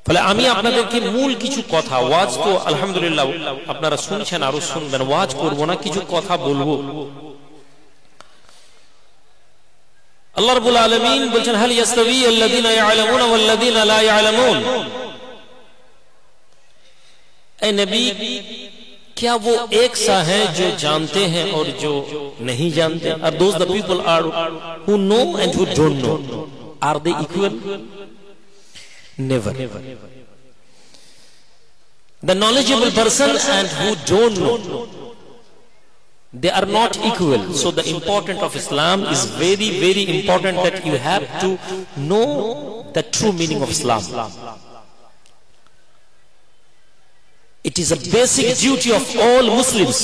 ফলে আমি আপনাদেরকে মূল কিছু কথা, ওয়াজ তো আলহামদুলিল্লাহ আপনারা শুনছেন, আরো শুনবেন, ওয়াজ করব না, কিছু কথা বলবো। আল্লাহ রাব্বুল আলামিন বলছেন হাল ইয়াসতাবি আল্লাযীনা ইয়ালামুনা ওয়াল্লাযীনা লা ইয়ালামুন। ऐ नबी, क्या वो एक सा है जो जानते हैं और जो नहीं जानते? Are those the people are who know and who don't know? Are they equal? Never. The knowledgeable person and who don't know, they are not equal. So the importance of Islam is very, very important, that you have to know the true meaning of Islam. It is a basic duty of all Muslims,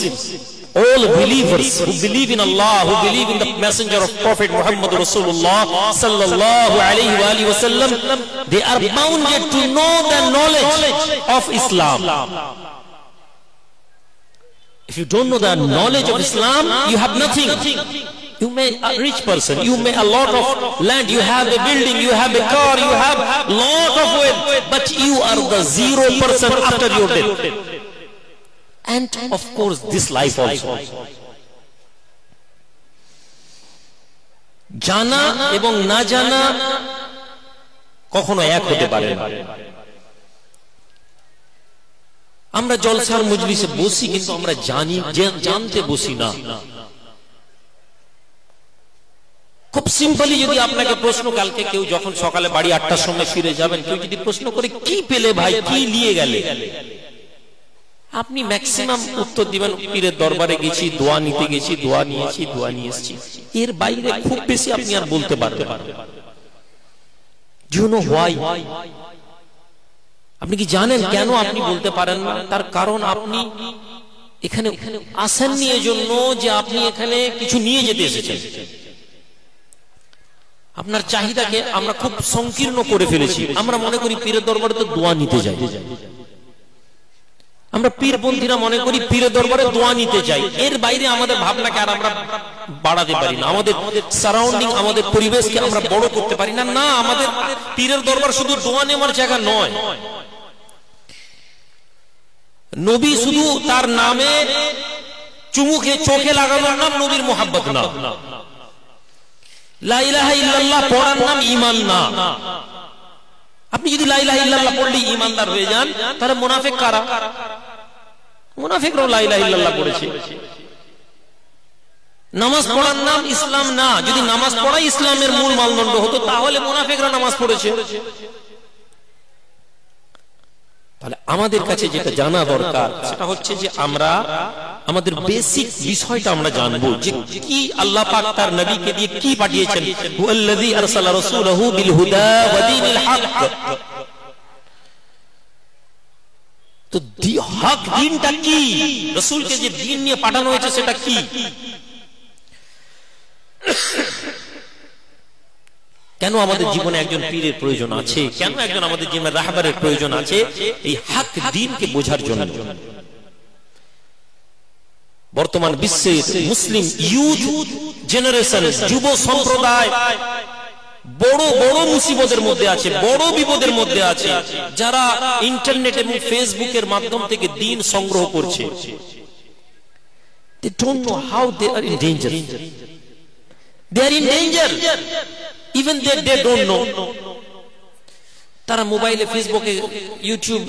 all believers who believe in Allah, who believe in the messenger of Prophet Muhammad Rasulullah sallallahu alaihi wasallam. They are bounded to know the knowledge of Islam. If you don't know the knowledge of Islam, you have nothing. You may a rich person, you may a lot of land, you have a building, you have a car, you have lot of wealth, but you are the 0% after your death. And of course this life also. জানা এবং না জানা কখনো এক হতে পারে না। আমরা জলসার মজলিসে বসি, কিন্তু আমরা জানতে বসি না। খুব সিম্পলি যদি আপনাকে প্রশ্ন, কালকে কেউ যখন সকালে বাড়ি 8টার সময় ফিরে যাবেন, কেউ যদি প্রশ্ন করে কি পেলে ভাই, কি নিয়ে গেলে, আপনি ম্যাক্সিমাম উত্তর দিবেন পীরের দরবারে গেছি, দোয়া নিতে গেছি, দোয়া নিয়েছি, দোয়া নিয়ে এসেছি। এর বাইরে খুব বেশি আপনি আর বলতে পারবেন না। You know why? আপনি কি জানেন কেন আপনি বলতে পারেন না? তার কারণ আপনি এখানে আসেননি এজন্য যে আপনি এখানে কিছু নিয়ে যেতে এসেছেন। আপনার চাহিদাকে আমরা খুব সংকীর্ণ করে ফেলেছি। আমরা মনে করি পীরের দরবারে তো দোয়া নিতে যাই, আমরা পীরপন্থীরা মনে করি পীরের দরবারে দোয়া নিতে যাই। এর বাইরে আমাদের ভাবনাকে আর আমরা বাড়াতে পারি না, আমাদের সারাউন্ডিং, আমাদের পরিবেশকে আমরা বড় করতে পারি না। না, আমাদের পীরের দরবার শুধু দোয়া নেওয়ার জায়গা নয়। নবী শুধু তার নামে চুমুকে চোখে লাগানোর নাম নবীর মোহাব্বত না। লা ইলাহা ইল্লাল্লাহ পড়ার নাম ঈমান না। আপনি যদি লা ইলাহা ইল্লাল্লাহ পড়লে ঈমানদার হয়ে যান, তাহলে মুনাফিক কারা? মুনাফিকরাও লা ইলাহা ইল্লাল্লাহ পড়েছে। নামাজ পড়ার নাম ইসলাম না। যদি নামাজ পড়াই ইসলামের মূল মানদণ্ড হতো, তাহলে মুনাফিকরা নামাজ পড়েছে। তাহলে আমাদের কাছে যেটা জানা দরকার সেটা হচ্ছে যে আমরা আমাদের বেসিক বিষয়টা আমরা জানবো, যে কি আল্লাহ পাক তার নবীকে দিয়ে কি পাঠিয়েছেন। হুয়াল্লাযী আরসালা রাসূলাহু বিল হুদা ওয়া দীনিল হক। তো হক দ্বীনটা কি? রাসূলকে যে দ্বীন নিয়ে পাঠানো হয়েছে সেটা কি? কেন আমাদের জীবনে একজন পীরের প্রয়োজন আছে? কেন একজন আমাদের জীবনে রাহবারের প্রয়োজন আছে? এই হক দ্বীনকে বোঝার জন্য। বর্তমান বিশ্বের মুসলিম ইউথ জেনারেশন, যুব সম্প্রদায় বড় বড় মুসিবতের মধ্যে আছে, বড় বিপদের মধ্যে আছে। যারা ইন্টারনেট এবং ফেসবুকের মাধ্যম থেকে দ্বীন সংগ্রহ করছে, they don't know how they are in danger. They are in danger. Even they don't know. তারা মোবাইলে, ফেসবুকে, ইউটিউব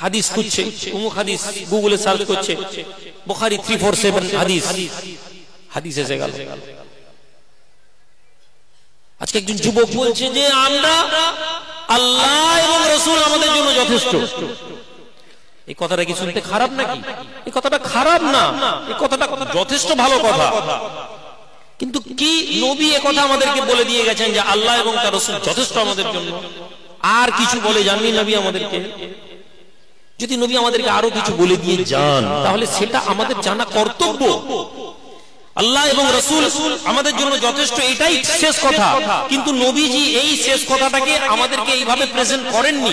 হাদিস খুঁজছে, অমুক হাদিস গুগলে সার্চ করছে, বুখারী 347 হাদিস এসে গেল। আজকে একজন যুবক বলছে যে আমরা আল্লাহ এবং রাসূল আমাদের জন্য যথেষ্ট। এই কথাটা কি শুনতে খারাপ নাকি? এই কথাটা খারাপ না, এই কথাটা যথেষ্ট ভালো কথা। কিন্তু কি নবী এই কথা আমাদেরকে বলে দিয়ে গেছেন যে আল্লাহ এবং তার রাসূল যথেষ্ট আমাদের জন্য? আর কিছু বলে যাননি নবী আমাদেরকে? যদি নবী আমাদেরকে আরো কিছু বলে দিয়ে যান, তাহলে সেটা আমাদের জানা কর্তব্য। আল্লাহ এবং রাসূল আমাদের জন্য যথেষ্ট, এটাই শেষ কথা। কিন্তু নবীজি এই শেষ কথাটাকে আমাদেরকে এইভাবে প্রেজেন্ট করেননি।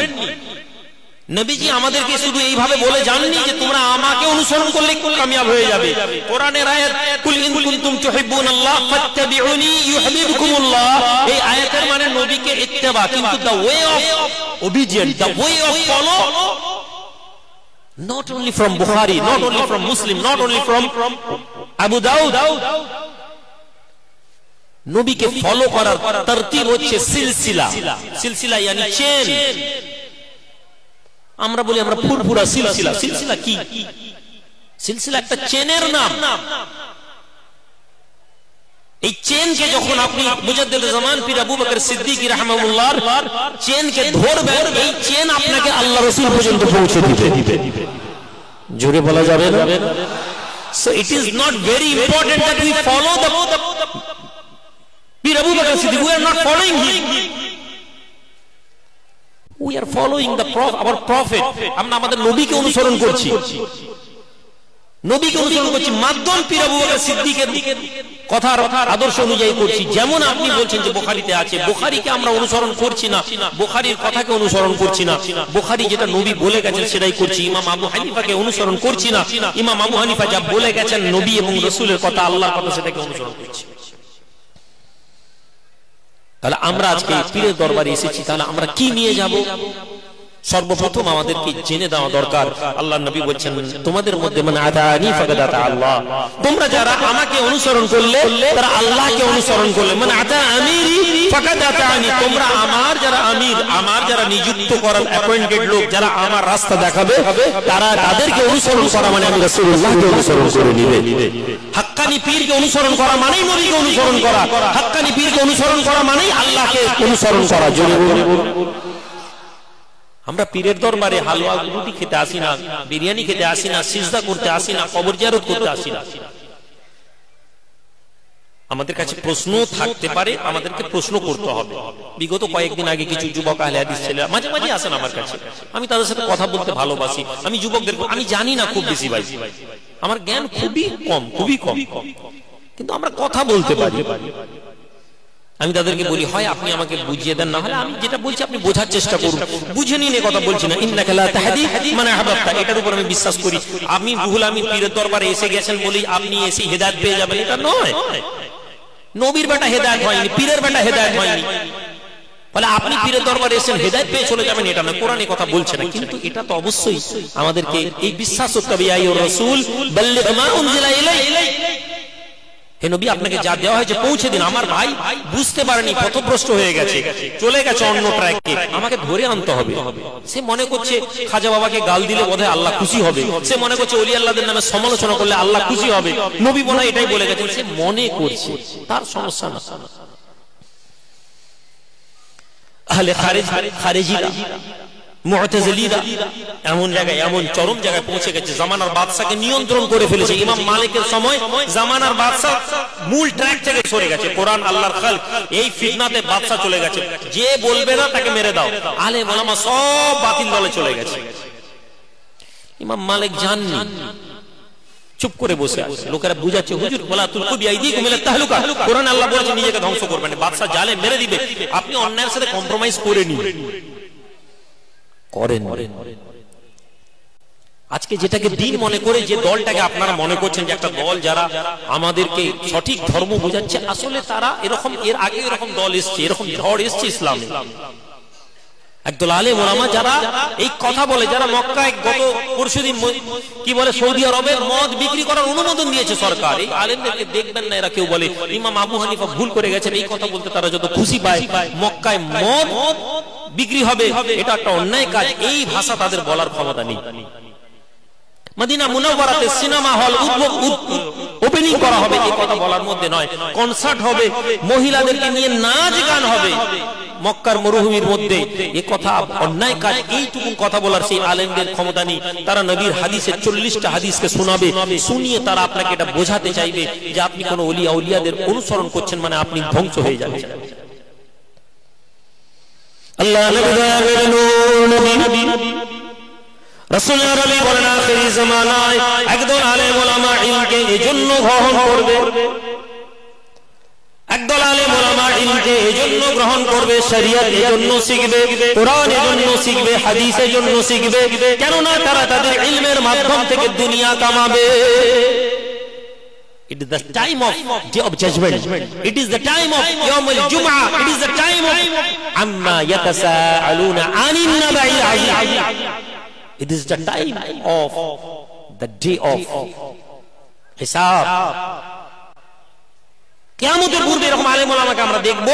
নবীজি আমাদেরকে শুধু এইভাবে বলে যাননি যে তোমরা আমাকে অনুসরণ করলে কামিয়াব হয়ে যাবে। কোরআনের আয়াত কুল ইন কুনতুম তুহিব্বুনাল্লাহ ফাত্তাবিউনি ইউহিব্বুকুমুল্লাহ, এই আয়াতের মানে নবীকে ইত্তেবা। কিন্তু the way of obedient, the way of follow, not only from Bukhari, not only from Muslim, not only from Abu Dawud. নবীকে ফলো করার তরতিব হচ্ছে সিলসিলা। সিলসিলা yani চেন। আমরা বলি আমরা ফুরফুরা সিলসিলা। সিলসিলা কি? সিলসিলা একটা চেনের নাম। এই চেনকে যখন আপনি মুজাদ্দিদ জামান পীর আবু বকর সিদ্দিকী রাহমাহুল্লাহর চেনকে ধরবেন, এই চেন আপনাকে আল্লাহ রাসূল পর্যন্ত পৌঁছে দিবে। জোরে বলা যাবে না? So it is not very important that we follow the Pir Abu Bakr Siddiq. We are not following him. We are following our prophet. আমরা আমাদের নবীকে অনুসরণ করছি। নবীকে অনুসরণ করছি, মাধ্যম পীর আবু বকর সিদ্দিকের কথার আদর্শ অনুযায়ী করছি। যেমন আপনি বলছেন যে বুখারীতে আছে, বুখারীকে আমরা অনুসরণ করছি না, বুখারীর কথাকে অনুসরণ করছি না, বুখারী যেটা নবী বলে গেছেন সেটাই করছি। ইমাম আবু হানিফাকে অনুসরণ করছি না, ইমাম আবু হানিফা যা বলে গেছেন নবী এবং রাসূলের কথা, আল্লাহর কথা, সেটাকে অনুসরণ করছি। তাহলে আমরা আজকে পীরের দরবারে এসেছি, তাহলে আমরা কি নিয়ে যাব? সর্বপ্রথম আমাদেরকে জেনে দেওয়া দরকার, আল্লাহর নবী বলেন তোমাদের মধ্যে মান আতানি ফাকাদ আতা আল্লাহ, তোমরা যারা আমাকে অনুসরণ করলে তারা আল্লাহকে অনুসরণ করলে। মান আতা আমিরি ফাকাদ আতানি, তোমরা আমার যারা আমির, আমার যারা নিযুক্ত করা অ্যাপয়েন্টেড লোক, যারা আমার রাস্তা দেখাবে, তারা তাদেরকে অনুসরণ করা মানে আমি রাসূলুল্লাহকে অনুসরণ করে নিবে। হাক্কানি পীরকে অনুসরণ করা মানেই নবীকে অনুসরণ করা, হাক্কানি পীরকে অনুসরণ করা মানেই আল্লাহকে অনুসরণ করা। জোরে বলুন। আমরা পীরের দরবারে হালুয়া রুটি খেতে আসি না, বিরিয়ানি খেতে আসি না, সিজদা করতে আসি না, কবর জিয়ারত করতে আসি না। আমাদের কাছে প্রশ্ন থাকতে পারে, আমাদেরকে প্রশ্ন করতে হবে। বিগত কয়েকদিন আগে কিছু যুবক আহলে হাদিস ছেলেরা মাঝে মাঝে আসেন আমার কাছে, আমি তাদের সাথে কথা বলতে ভালোবাসি। আমি যুবকদের, আমি জানি না খুব বেশি ভাই, আমার জ্ঞান খুবই কম, খুবই কম, কিন্তু আমরা কথা বলতে পারি। আমি তাদেরকে বলি, হয় আপনি আমাকে বুঝিয়ে দেন, না হলে আমি যেটা বলছি আপনি বোঝার চেষ্টা করুন। বুঝে নিন, এ কথা বলছি না। ইন্নাকা লা তাহদি মান আহবাবতা, এটার উপর আমি বিশ্বাস করি। আপনি ভুল, আমি পীরের দরবারে এসে গেছেন বলেই আপনি এসে হেদায়েত পেয়ে যাবেন, এটা নয়। নবীর বেটা হেদায়েত হয়নি, পীরের বেটা হেদায়েত হয়নি, ফলে আপনি পীরের দরবারে এসেছেন হেদায়েত পেয়ে চলে যাবেন, এটা না। কোরআন কথা বলছে না, কিন্তু এটা তো অবশ্যই আমাদেরকে এই বিশ্বাস করতে হবে। ইয়া আইয়ুর রাসূল বাল্লিগ মা উনজিলা ইলাইক, হে নবী আপনাকে যা দেওয়া হয়েছে পৌঁছে দিন। আমার ভাই বুঝতে পারেনি, পথভ্রষ্ট হয়ে গেছে, চলে গেছে অন্য ট্র্যাকে, আমাকে ধরে আনতে হবে। সে মনে করছে খাজা বাবাকে গাল দিলে বোধহয় আল্লাহ খুশি হবে, সে মনে করছে ওলি আল্লাহদের নামে সমালোচনা করলে আল্লাহ খুশি হবে, নবী বলা এটাই বলে গেছেন, সে মনে করছে, তার সমস্যা না। আহলে খারেজিরা, মুতাজিলিরা এমন জায়গায়, এমন চরম জায়গায় পৌঁছে গেছে, জামানার বাদশাকে নিয়ন্ত্রণ করে ফেলেছে। ইমাম মালিকের সময় জামানার বাদশা মূল ট্র্যাক থেকে সরে গেছে। কোরআন, আল্লাহর খালক, এই ফিতনাতে বাদশা চলে গেছে। যে বলবে না তাকে মেরে দাও, আলেম ওলামা সব বাতিল দলে চলে গেছে। ইমাম মালিক জাননি, চুপ করে বসে আছে। লোকেরা বুঝাচ্ছে, হুজুর ওয়ালা তুলকু বিআইদিকুম ইলা তাহলুকা, কোরআন আল্লাহ বলেছে নিজেকে ধ্বংস করবেন, বাদশা জালে মেরে দিবে, আপনি অন্যায়ের সাথে কম্প্রোমাইজ করে নিন, করেন। আজকে যেটাকে দিন মনে করে যে দলটাকে আপনারা মনে করছেন যে একটা দল যারা আমাদেরকে সঠিক ধর্ম বোঝাচ্ছে, আসলে তারা এরকম, এর আগে এরকম দল এসছে, এরকম ঝড় এসছে ইসলামে। একদল আলেম ওলামা যারা এই কথা বলে, যারা মক্কায় গত পরশুদিন কি বলে সৌদি আরবে মদ বিক্রি করার অনুমোদন দিয়েছে সরকার, এই আলেমদেরকে দেখবেন না এরা কেউ বলে ইমাম আবু হানিফা ভুল করে গেছেন, এই কথা বলতে তারা যত খুশি পায়। মক্কায় মদ বিক্রি হবে, এটা একটা অন্যায় কাজ, এই ভাষা তাদের বলার ক্ষমতা নেই। মদিনা মুনাওয়ারাতে সিনেমা হল ওপেনিং করা হবে, এই কথা বলার মধ্যে নয়। কনসার্ট হবে, মহিলাদেরকে নিয়ে নাচ গান হবে মক্কার মরুভূমির মধ্যে, এই কথা অন্যায় কাজ, এইটুকু কথা বলার সেই আলেমদের ক্ষমতা নেই। তারা নবীর হাদিসের 40টা হাদিসকে শোনাবে, শুনিয়ে তারা আপনাকে এটা বোঝাতে চাইবে যে আপনি কোন ওলিয়া উলিয়াদের অনুসরণ করছেন মানে আপনি ধ্বংস হয়ে যাবেন। আল্লাহ নবী রাসূল নবী বলেন, আখিরি জামানায় একদল আলেম ওলামা ইলমকে এজন্য গ্রহণ করবে, একদল আলেম ওলামা ইলমকে এজন্য গ্রহণ করবে, শরীয়ত এজন্য শিখবে, কোরআন এজন্য শিখবে, হাদিস এজন্য শিখবে, কেননা তারা তাদের ইলমের মাধ্যম থেকে দুনিয়া কামাবে। It is the time of day of judgment. It is the time of Yawm al-Jum'ah. It is the time of amma yatasaaluna 'anil naba'il 'azim. It is the time of the day of hisab. কিয়ামতের পূর্বে এরকম আলেম ওলামাকে আমরা দেখব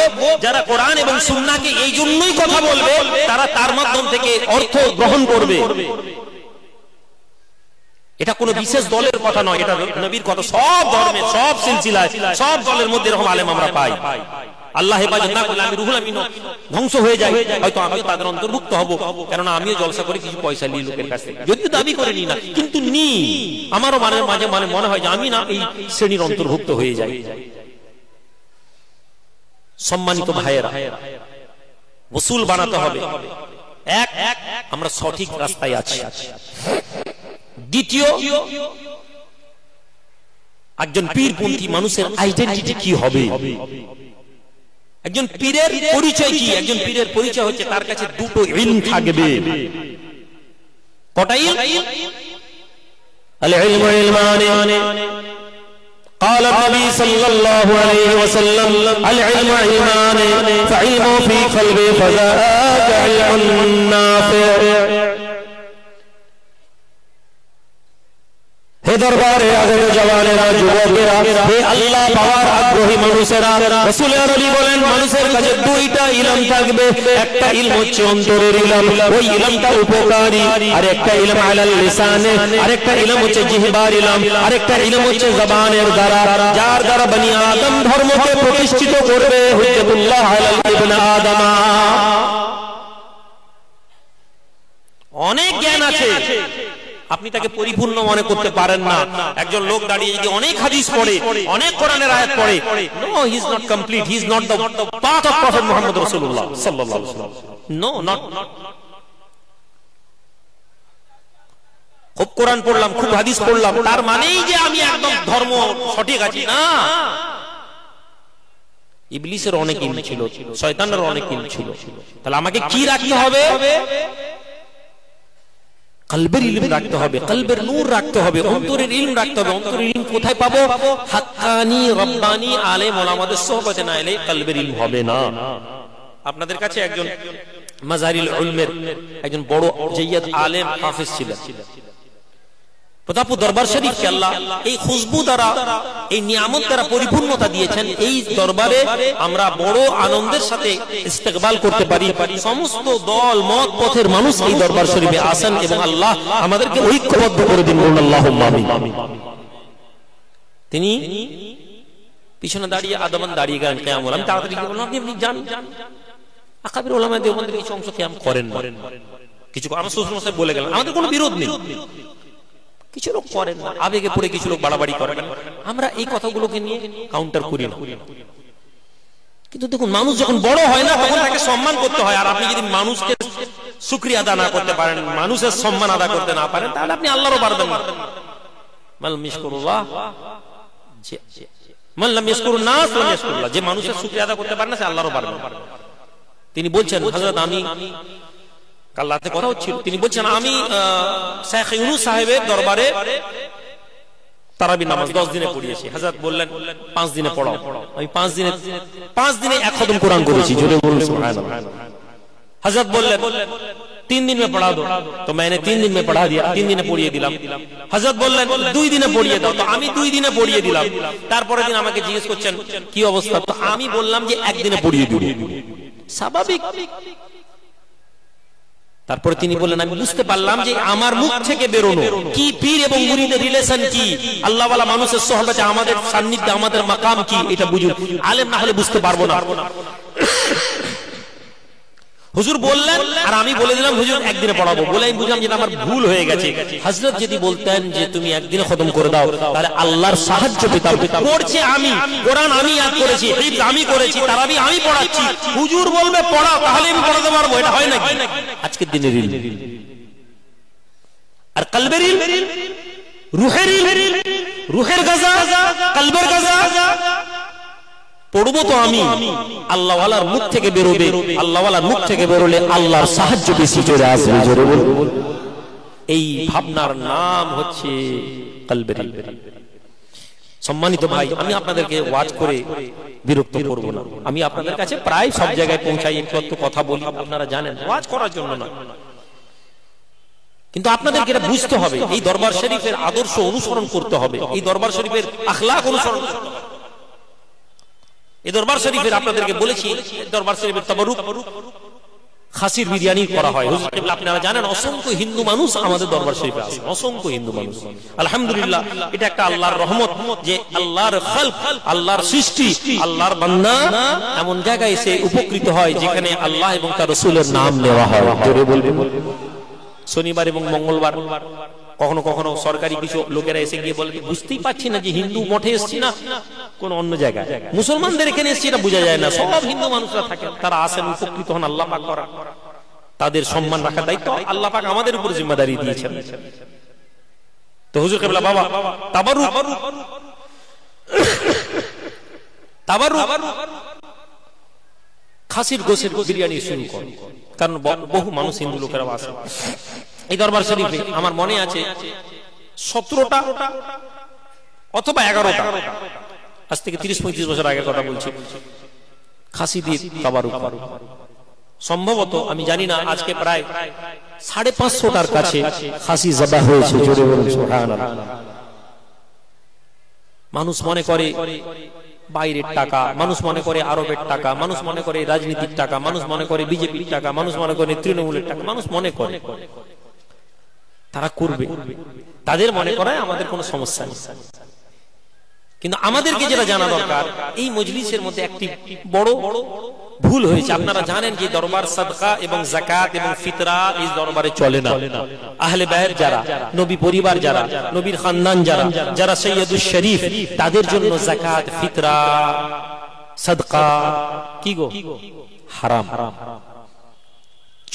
যারা কোরআন এবং সুন্নাহকে এই জন্যই কথা বলবে, তারা তার মাধ্যম থেকে অর্থ গ্রহণ করবে। এটা কোনো বিশেষ দলের কথা নয়, এটা নবীর কথা। সব ধর্মে, সব সিলসিলায়, সব দলের মধ্যে এরকম আলেম আমরা পাই। আল্লাহ হেফাজত না করলে আমি রুহুল আমিন ধ্বংস হয়ে যাই, হয়তো আমিও তাদের অন্তর্ভুক্ত হব, কেননা আমিও জলসা করে কিছু পয়সা নিই লোকের কাছ থেকে, যদিও দাবি করে নি না, কিন্তু নি আমারও মাঝে মনে হয় যে আমি না এই শ্রেণীর অন্তর্ভুক্ত হয়ে যাই। সম্মানিত ভাইয়েরা, ওসুল বানাতে হবে। এক, আমরা সঠিক রাস্তায় আছি। দ্বিতীয়, একজন পীরপন্থী মানুষের আইডেন্টিটি কি হবে? একজন পীরের পরিচয় কি? একজন পীরের পরিচয় হচ্ছে তার কাছে দুটো ইলম থাকবে। কটা ইলম? আল ইলমু ইলমানি। قال النبي صلى الله عليه وسلم العلم علمان فعلم في قلبي فذاك علم نافع। হে দরবারে আগে জওয়ানেরা, যুবকেরা, হে আল্লাহ পাওয়ার আগ্রহী মানুষেরা, রাসূল আরবি বলেন মানুষের কাছে দুইটা ইলম থাকবে। একটা ইলম হচ্ছে অন্তরের ইলম, ওই ইলমটা উপকারী। আর একটা ইলম আলাল লিসানে, আরেকটা ইলম হচ্ছে জিহবার ইলম, আরেকটা ইলম হচ্ছে জবানের দ্বারা, যার দ্বারা বনি আদম ধর্মকে প্রতিষ্ঠিত করবে। হুজ্জাতুল্লাহ আলাল ইবনে আদম। অনেক জ্ঞান আছে, আপনি তাকে পরিপূর্ণ মনে করতে পারেন না। একজন লোক দাঁড়িয়ে যদি অনেক হাদিস পড়ে, অনেক কোরআনের আয়াত পড়ে, no, he is not complete, he is not the path of prophet Muhammad রাসূলুল্লাহ সাল্লাল্লাহু আলাইহি ওয়াসাল্লাম। No, not. খুব কোরআন পড়লাম, খুব হাদিস পড়লাম, তার মানেই যে আমি একদম ধর্ম সঠিক আছি না। ইবলিসের অনেক ইলম ছিল, শয়তানের অনেক ইলম ছিল। তাহলে আমাকে কি রাখতে হবে? কলবের ইলম রাখতে হবে, কলবের নূর রাখতে হবে, অন্তরের ইলম রাখতে হবে। অন্তরের ইলম কোথায় পাবো? হাক্কানি রব্বানি আলেম ওলামাদের সোহবতে না এলে কলবের ইলম হবে না। আপনাদের কাছে একজন মাজারিল উলমের একজন বড় জাইয়াদ আলেম হাফেজ ছিলেন। প্রতাপপুর দরবার শরীফকে আল্লাহ এই খুশবু দ্বারা, এই নিয়ামত দ্বারা পরিপূর্ণতা দিয়েছেন। এই দরবারে আমরা বড় আনন্দের সাথে ইস্তেকবাল করতে পারি। সমস্ত দল মত পথের মানুষ এই দরবার শরীফে আসেন এবং আল্লাহ আমাদেরকে ঐক্যবদ্ধ করে দিন, বলুন আল্লাহুম্মা আমিন। তিনি পিছনে দাঁড়িয়ে আদাবান দাঁড়িয়ে গেলেন কিয়ামুল। আমি তাড়াতাড়ি বললাম আপনি যান। আকাবির উলামা দেওবন্দের কিছু অংশ কিয়াম করেন না, কিছু আমার শ্বশুর মশাই বলে গেলেন, আমাদের কোনো বিরোধ নেই, কিছু লোক করেন না, আবেগে পড়ে কিছু লোক বাড়াবাড়ি করেন। আমরা এই কথাগুলোকে নিয়ে কাউন্টার করি না। কিন্তু দেখুন, মানুষ যখন বড় হয় না তখন তাকে সম্মান করতে হয়। আর আপনি যদি মানুষকে শুকরিয়া আদা না করতে পারেন, মানুষের সম্মান আদা করতে না পারেন, তাহলে আপনি আল্লাহরও পারবেন না। মান মিশকুরুল্লাহ, মান লাম ইয়াশকুরুন নাস লাম ইয়াশকুরুল্লাহ। যে মানুষের শুকরিয়া আদা করতে পারে না সে আল্লাহরও পারবে না। তিনি বলছেন, হযরত আমি কাল রাতে কথা হচ্ছিল, তিনি বলছেন আমি শেখ ইউনুস সাহেবের দরবারে তারাবি নামাজ 10 দিনে পড়িয়েছি। হযরত বললেন 5 দিনে পড়াও। আমি 5 দিনে এক খতম কোরআন করেছি। জোরে বলুন সুবহানাল্লাহ। हजरत बोले 3 दिन में पढ़ा दो, तो मैंने 3 दिन में पढ़ा दिया, 3 दिने पढ़िए दिलाम। हजरत बोललेन 2 দিনে পড়িয়ে দাও, তো আমি 2 দিনে পড়িয়ে দিলাম। তারপরের দিন আমাকে জিজ্ঞেস করছেন কি অবস্থা, তো আমি বললাম যে একদিনে পড়িয়ে দিব, স্বাভাবিক। তারপরে তিনি বললেন আমি বুঝতে পারলাম যে আমার মুখ থেকে বেরোনো কি পীর এবং মুরিদের রিলেশন কি, আল্লাহ ওয়ালা মানুষের সোহবতে আমাদের সান্নিধ্যে আমাদের মাকাম কি, এটা বুঝুন। আলেম না হলে বুঝতে পারবো না। হুজুর বললেন আর আমি বলে দিলাম হুজুর একদিনে পড়াবো, বলে আমি বুঝলাম যেটা আমার ভুল হয়ে গেছে। হযরত যদি বলতেন যে তুমি একদিনে খতম করে দাও, তাহলে আল্লাহর সাহায্য পেতাম। পড়ছে আমি, কোরআন আমি ইয়াদ করেছি, হিফজ আমি করেছি, তারাবি আমি পড়াচ্ছি, হুজুর বলবে পড়াও, তাহলে আমি পড়াতে পারবো। এটা হয় নাকি? আজকের দিনের ইলম আর কলবের ইলম, রূহের ইলম, রূহের গাজা, কলবের গাজা পড়বো তো আমি, আল্লাহ ওয়ালার মুখ থেকে বেরোবে, আল্লাহ ওয়ালার মুখ থেকে বেরোলে আল্লাহর সাহায্য বেশি চলে আসবে। জোরে বলুন। এই ভাবনার নাম হচ্ছে কলবের ইলম। সম্মানিত ভাই, আমি আপনাদেরকে ওয়াজ করে বিরক্ত করব না। আমি আপনাদের কাছে প্রায় সব জায়গায় পৌঁছাই, একটু কথা বলি, আপনারা জানেন, ওয়াজ করার জন্য না। কিন্তু আপনাদেরকে এটা বুঝতে হবে, এই দরবার শরীফের আদর্শ অনুসরণ করতে হবে, এই দরবার শরীফের আখলাক অনুসরণ করতে হবে। এই দরবার শরীফের আপনাদেরকে বলেছি, দরবার শরীফের তাবারুক খাসির বিরিয়ানি করা হয়। হুজুর কিবলা আপনারা জানেন, অসংখ্য হিন্দু মানুষ আমাদের দরবার শরীফে আছে, অসংখ্য হিন্দু মানুষ। আলহামদুলিল্লাহ, এটা একটা আল্লাহর রহমত যে আল্লাহর খালক, আল্লাহর সৃষ্টি, আল্লাহর বান্দা এমন জায়গায় এসে উপকৃত হয় যেখানে আল্লাহ এবং তার রাসূলের নাম নেওয়া হয়। জোরে বলবেন। শনিবার এবং মঙ্গলবার কখনো কখনো সরকারি কিছু লোকেরা এসে গিয়ে বলে, বুঝতেই পারছি না যে হিন্দু মঠে এসছি না কোন অন্য জায়গায়, মুসলমানদের এখানে এসছি, এটা বোঝা যায় না। সব হিন্দু মানুষরা থাকেন, তারা আসেন, উপকৃত হন, আল্লাহ পাক করা, তাদের সম্মান রাখার দায়িত্ব আল্লাহ পাক আমাদের উপর জিম্মাদারি দিয়েছেন। তো হুজুর কিবলা বাবা তাবারুক খাসির গোশের বিরিয়ানি শুরু করেন, কারণ বহু মানুষ হিন্দু লোকেরা আসে এই দরবার শরীফে। আমার মনে আছে 17টা অথবা 11টা, আজ থেকে 30-35 বছর আগের কথা বলছি, খাসি দিয়ে তাবারুক। সম্ভবত আমি জানি না, আজকে প্রায় 550টার কাছে খাসি জবাহ হয়েছে। জোরে বলুন সুবহানাল্লাহ। মানুষ মনে করে বাইরের টাকা, মানুষ মনে করে আরবের টাকা, মানুষ মনে করে রাজনীতির টাকা, মানুষ মনে করে বিজেপির টাকা, মানুষ মনে করে তৃণমূলের টাকা, মানুষ মনে করে তারা করবে, তাদের মনে করায় আমাদের কোনো সমস্যা নেই। কিন্তু আমাদেরকে যেটা জানা দরকার, এই মজলিসের মধ্যে একটি বড় ভুল হয়েছে। আপনারা জানেন যে দরবার সাদকা এবং যাকাত এবং ফিতরা এই দরবারে চলে না। আহলে বাইত যারা, নবী পরিবার যারা, নবীর খানদান যারা, যারা সৈয়দুশ শরীফ, তাদের জন্য যাকাত, ফিতরা, সাদকা কি গো হারাম,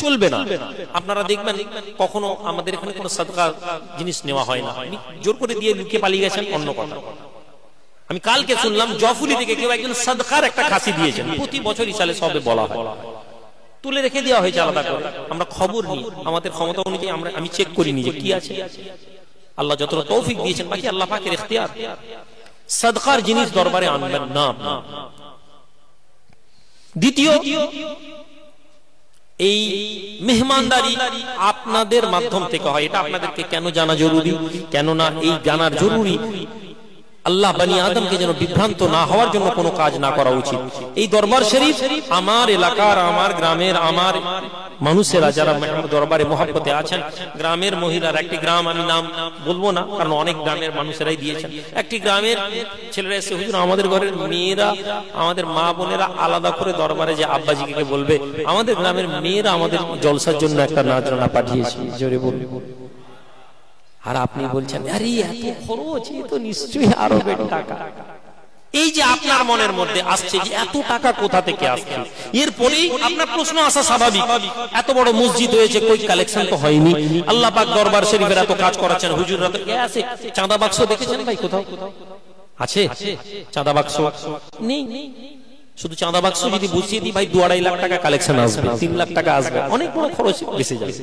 চলবে না। আপনারা দেখবেন কখনো আমাদের এখানে কোনো সাদকা জিনিস নেওয়া হয় না, জোর করে দিয়ে লুকিয়ে পালিয়ে গেছেন অন্য কথা। আমি কালকে শুনলাম জফুলি থেকে কেউ একজন সাদকার একটা খাসি দিয়েছেন, প্রতি বছর ইসালে সবে বলা হয়, তুলে রেখে দেওয়া হয়েছে আলাদা করে। আমরা খবর নিই, আমাদের ক্ষমতা অনুযায়ী আমি চেক করি নি যে কি আছে। আল্লাহ যতটা তৌফিক দিয়েছেন, বাকি আল্লাহ পাকের ইখতিয়ার। সাদকার জিনিস দরবারে আনবেন না। দ্বিতীয়, এই মেহমানদারি আপনাদের মাধ্যম থেকে হয়। এটা আপনাদেরকে কেন জানা জরুরি? কেননা এই জানার জরুরি আল্লাহ বনি আদমকে যেন বিভ্রান্ত না হওয়ার জন্য কোনো কাজ না করা উচিত। এই দরবার শরীফ আমার এলাকার, আমার গ্রামের, আমার মানুষেরা যারা দরবারে মহব্বতে আছেন, গ্রামের মহিলার, একটি গ্রাম আমি নাম বলবো না কারণ অনেক গ্রামের মানুষেরাই দিয়েছেন, একটি গ্রামের ছেলেরা এসে, হুজুর আমাদের ঘরের মেয়েরা, আমাদের মা বোনেরা আলাদা করে দরবারে যে আব্বাজিকে বলবে, আমাদের গ্রামের মেয়েরা আমাদের জলসার জন্য একটা নাচনা পাঠিয়েছে। জোরে বলবে। আর আপনি বলছেন আরে এত খরচ, এ তো নিশ্চয়ই আরবের টাকা। এই যে আপনার মনের মধ্যে আসছে যে এত টাকা কোথা থেকে আসছে, এরপরেই আপনার প্রশ্ন আসা স্বাভাবিক। এত বড় মসজিদ হয়েছে, কই কালেকশন তো হয়নি। আল্লাহ পাক দরবার শরীফের এত কাজ করাচ্ছেন, হুজুররা তো আছে। চাঁদা বাক্স দেখেছেন ভাই কোথাও? আছে চাঁদা বাক্স? নেই। শুধু চাঁদা বাক্স যদি বসিয়ে দিই ভাই 2-2.5 লাখ টাকা কালেকশন আসবে, 3 লাখ টাকা আসবে, অনেক বড় খরচ বেঁচে যাবে।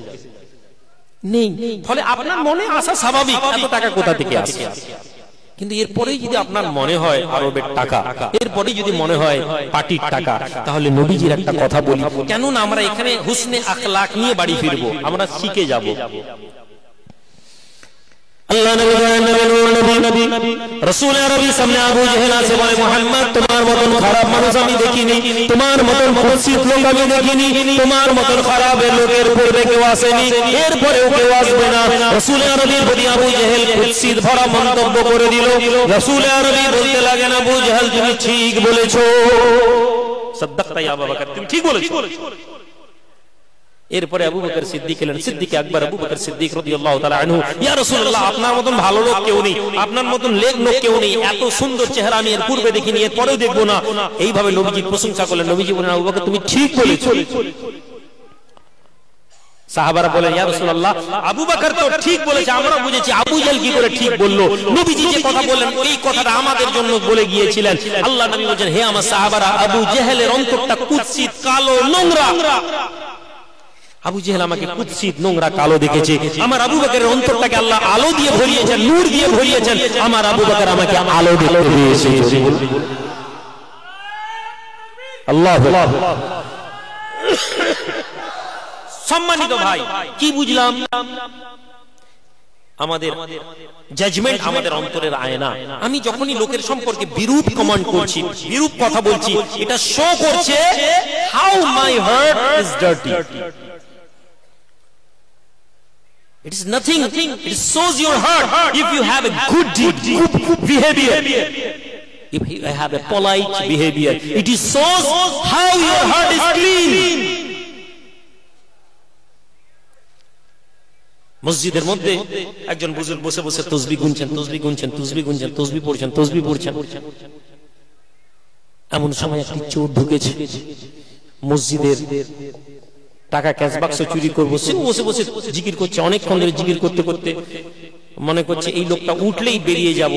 নেই, ফলে আপনার মনে আসা স্বাভাবিক এত টাকা কোথা থেকে আসে। কিন্তু এরপরেই যদি আপনার মনে হয় আরবের টাকা, এরপরেই যদি মনে হয় পার্টির টাকা, তাহলে নবীজির একটা কথা বলি, কেন না আমরা এখানে হুসনে আখলাক নিয়ে বাড়ি ফিরবো, আমরা শিখে যাব। আল্লাহ নবী রাসূল আরবি সামনে আবু জেহেল আছে, বলে মুহাম্মদ তোমার মতন খারাপ মানুষ আমি দেখিনি, তোমার মতন কুৎসিত লোক আমি দেখিনি, তোমার মতন খারাপ লোকের পূর্বে কেউ আসেনি, এরপরেও কেউ আসবে না। রাসূল আরবির প্রতি আবু জেহেল কুৎসিত ভরা মন্তব্য করে দিল। রাসূল আরবি বলতে লাগেন, আবু জেহেল তুমি ঠিক বলেছো, সাদ্দাকতা ইয়া আবু বকর, তুমি ঠিক বলেছো। এরপরে আবু বকর সিদ্দিক এলেন, সিদ্দিক আকবর আবু বকর সিদ্দিক রাদিয়াল্লাহু তাআলা আনহু, ইয়া রাসূলুল্লাহ আপনার মতন ভালো লোক কেউ নেই, আপনার মতন লেগ লোক কেউ নেই, এত সুন্দর চেহারা আমি এর পূর্বে দেখিনি, এর পরেও দেখবো না। এইভাবে নবীজি প্রশংসা করলেন। নবীজি বলেন, আবু বকর তুমি ঠিক বলেছো। সাহাবারা বলেন, ইয়া রাসূলুল্লাহ আবু বকর তো ঠিক বলেছে, আমরা বুঝেছি, আবু জেহেল কি করে ঠিক বলল? নবীজি যে কথা বললেন এই কথাটা আমাদের জন্য বলে গিয়েছিলেন। আল্লাহ নবী বলেন, হে আমার সাহাবারা, আবু জেহেলের অন্তরটা কুৎসিত, কালো, নোংরা। আবু জেহেল আমাকে কুৎসিত নোংরা কালো দেখেছে, আমার আবু বকরের অন্তরটাকে আল্লাহ আলো দিয়ে ভরিয়েছেন, নূর দিয়ে ভরিয়েছেন, আমার আবু বকর আমাকে আলো দেখতে দিয়েছে। আল্লাহু আকবার। সম্মানিত ভাই, কি বুঝলাম? আমাদের জাজমেন্ট আমাদের অন্তরের আয়না। আমি যখনই লোকের সম্পর্কে বিরূপ কমেন্ট করছি, বিরূপ কথা বলছি, এটা শো করছে how my heart is dirty. It is nothing. It shows your heart if you have a good deed, good behavior. If you have a polite behavior, it is shows how your heart is clean. মসজিদের মধ্যে একজন বুজুর্গ বসে বসে তাসবিহ গুনছেন, তাসবিহ গুনছেন, তাসবিহ গুনছেন, তাসবিহ পড়ছেন, তাসবিহ পড়ছেন। এমন সময় একটি চোর ঢুকেছে মসজিদের, টাকা ক্যাশ বাক্স চুরি করবো, সে বসে বসে জিকির করছে, অনেকক্ষণ ধরে জিকির করতে করতে মনে করছে এই লোকটা উঠলেই বেরিয়ে যাব।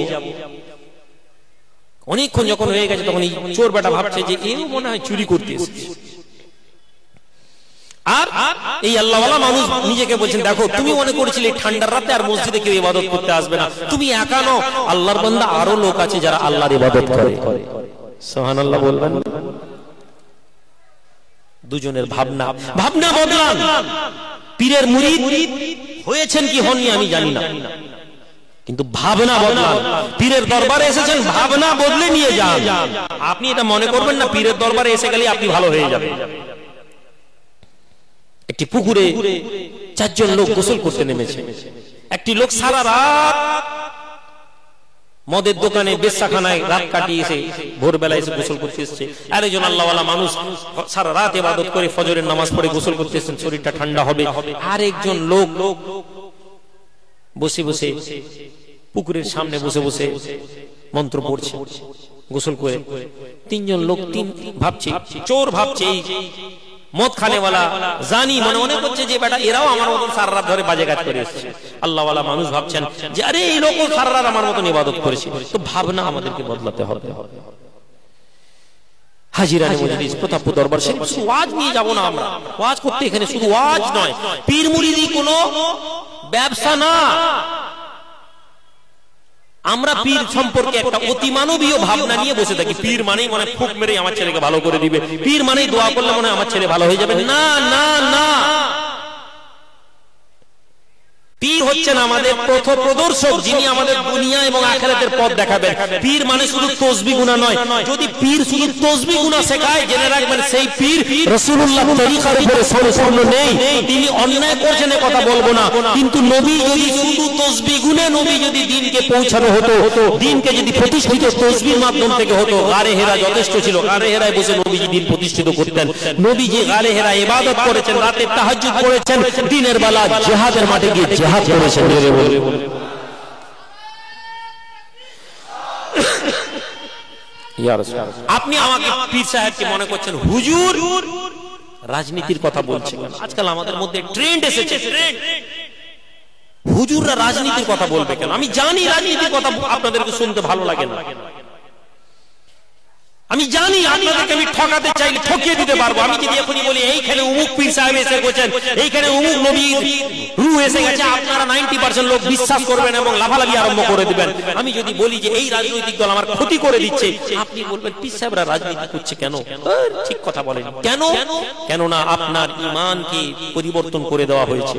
অনেকক্ষণ যখন হয়ে গেছে তখন এই চোর বেটা ভাবছে যে এও মনে হয় চুরি করতে এসেছে। আর এই আল্লাহওয়ালা মানুষ নিজেকে বলছেন, দেখো তুমি মনে করেছিলে ঠান্ডার রাতে আর মসজিদে কেউ ইবাদত করতে আসবে না, তুমি একা নও, আল্লাহর বান্দা আরো লোক আছে যারা আল্লাহর ইবাদত করে। সুবহানাল্লাহ বলবেন। দুজনের ভাবনা বদলান। পীরের মুরিদ হয়েছেন কি হননি আমি জানি না, কিন্তু ভাবনা বদলান। পীরের দরবারে এসেছেন, ভাবনা বদলে নিয়ে যান। আপনি এটা মনে করবেন না পীরের দরবারে এসে গেলে আপনি ভালো হয়ে যাবেন। একটি পুকুরে চারজন লোক গোসল করতে নেমেছে। একটি লোক সারা রাত মদের দোকানে, বেশ্যাখানায় রাত কাটিয়ে এসে ভোরবেলা এসে গোসল করতে এসেছে। আর একজন আল্লাহওয়ালা মানুষ সারা রাত ইবাদত করে ফজরের নামাজ পড়ে গোসল করতে এসেছেন, শরীরটা ঠান্ডা হবে। আর একজন লোক বসে বসে পুকুরের সামনে বসে বসে মন্ত্র পড়ছে গোসল করে। তিনজন লোক ভাবছে, চোর ভাবছে এই মদ খানেওয়ালা জানি মনে মনে করছে যে বেটা এরাও আমার মতন সারা রাত ধরে বাজে কাজ করে এসেছে। আল্লাহওয়ালা মানুষ ভাবছেন যে আরে এই লোক সারা রাত আমার মতন ইবাদত করেছে। তো ভাবনা আমাদেরকে বদলাতে হবে। হাজিরানে মজলিস, প্রতাপপুর দরবার শরীফ, শুধু ওয়াজ নিয়ে যাব না আমরা। ওয়াজ করতে এখানে শুধু ওয়াজ নয়, পীর মুরিদি কোনো ব্যবসা না। আমরা পীর সম্পর্কে একটা অতিমানবীয় ভাবনা নিয়ে বসে থাকি। পীর মানেই মনে ফুক মেরে আমার ছেলেকে ভালো করে দিবে, পীর মানেই দোয়া করলে মনে আমার ছেলে ভালো হয়ে যাবে। না না না, পীর হচ্ছেন আমাদের পথ প্রদর্শক, যিনি আমাদের দুনিয়া এবং আখিরাতের পথ দেখাবেন। পীর মানে শুধু তাসবিহ গুনাহ নয়। যদি পীর শুধু তাসবিহ গুনাহ শেখায়, জেনে রাখবেন সেই পীর রাসূলুল্লাহর তরিকার উপরে সম্পূর্ণ নেই। তিনি অন্যায় করছেন কথা বলবো না, কিন্তু নবী যদি শুধু তাসবিহ গুনে নবী যদি দ্বীনকে পৌঁছানো হতো, দ্বীনকে যদি প্রতিষ্ঠিত তাসবিহর মাধ্যম থেকে হতো, গারে হেরা যথেষ্ট ছিল। গারে হেরায় বসে নবীজি দ্বীন প্রতিষ্ঠিত করতেন। নবীজি গারে হেরা ইবাদত করেছেন, রাতে তাহাজ্জুদ করেছেন, দিনের বেলা জিহাদের মাঠে গিয়ে জিহাদ করেছেন। আপনি আমাকে পীর সাহেবকে মনে করছেন হুজুর রাজনীতির কথা বলছেন। আজকাল আমাদের মধ্যে ট্রেন্ড এসেছে, হুজুররা রাজনীতির কথা বলবে কেন? আমি জানি রাজনীতির কথা আপনাদেরকে শুনতে ভালো লাগে না, আমি জানি আপনাদেরকে আমি ঠকাতে চাইলে ঠকিয়ে দিতে পারবো। আমি যদি এখনই বলি এইখানে অমুক পীর সাহেব এসে গেছেন, এইখানে অমুক নবীর রূহ এসে গেছে, আপনারা 90% লোক বিশ্বাস করবেন এবং লাফালাফি আরম্ভ করে দিবেন। আমি যদি বলি যে এই রাজনৈতিক দল আমার ক্ষতি করে দিচ্ছে, আপনি বলবেন পীর সাহেবরা রাজনীতি করছে কেন? ঠিক কথা বলেন। কেন? কেননা আপনার ঈমানকে পরিবর্তন করে দেওয়া হয়েছে।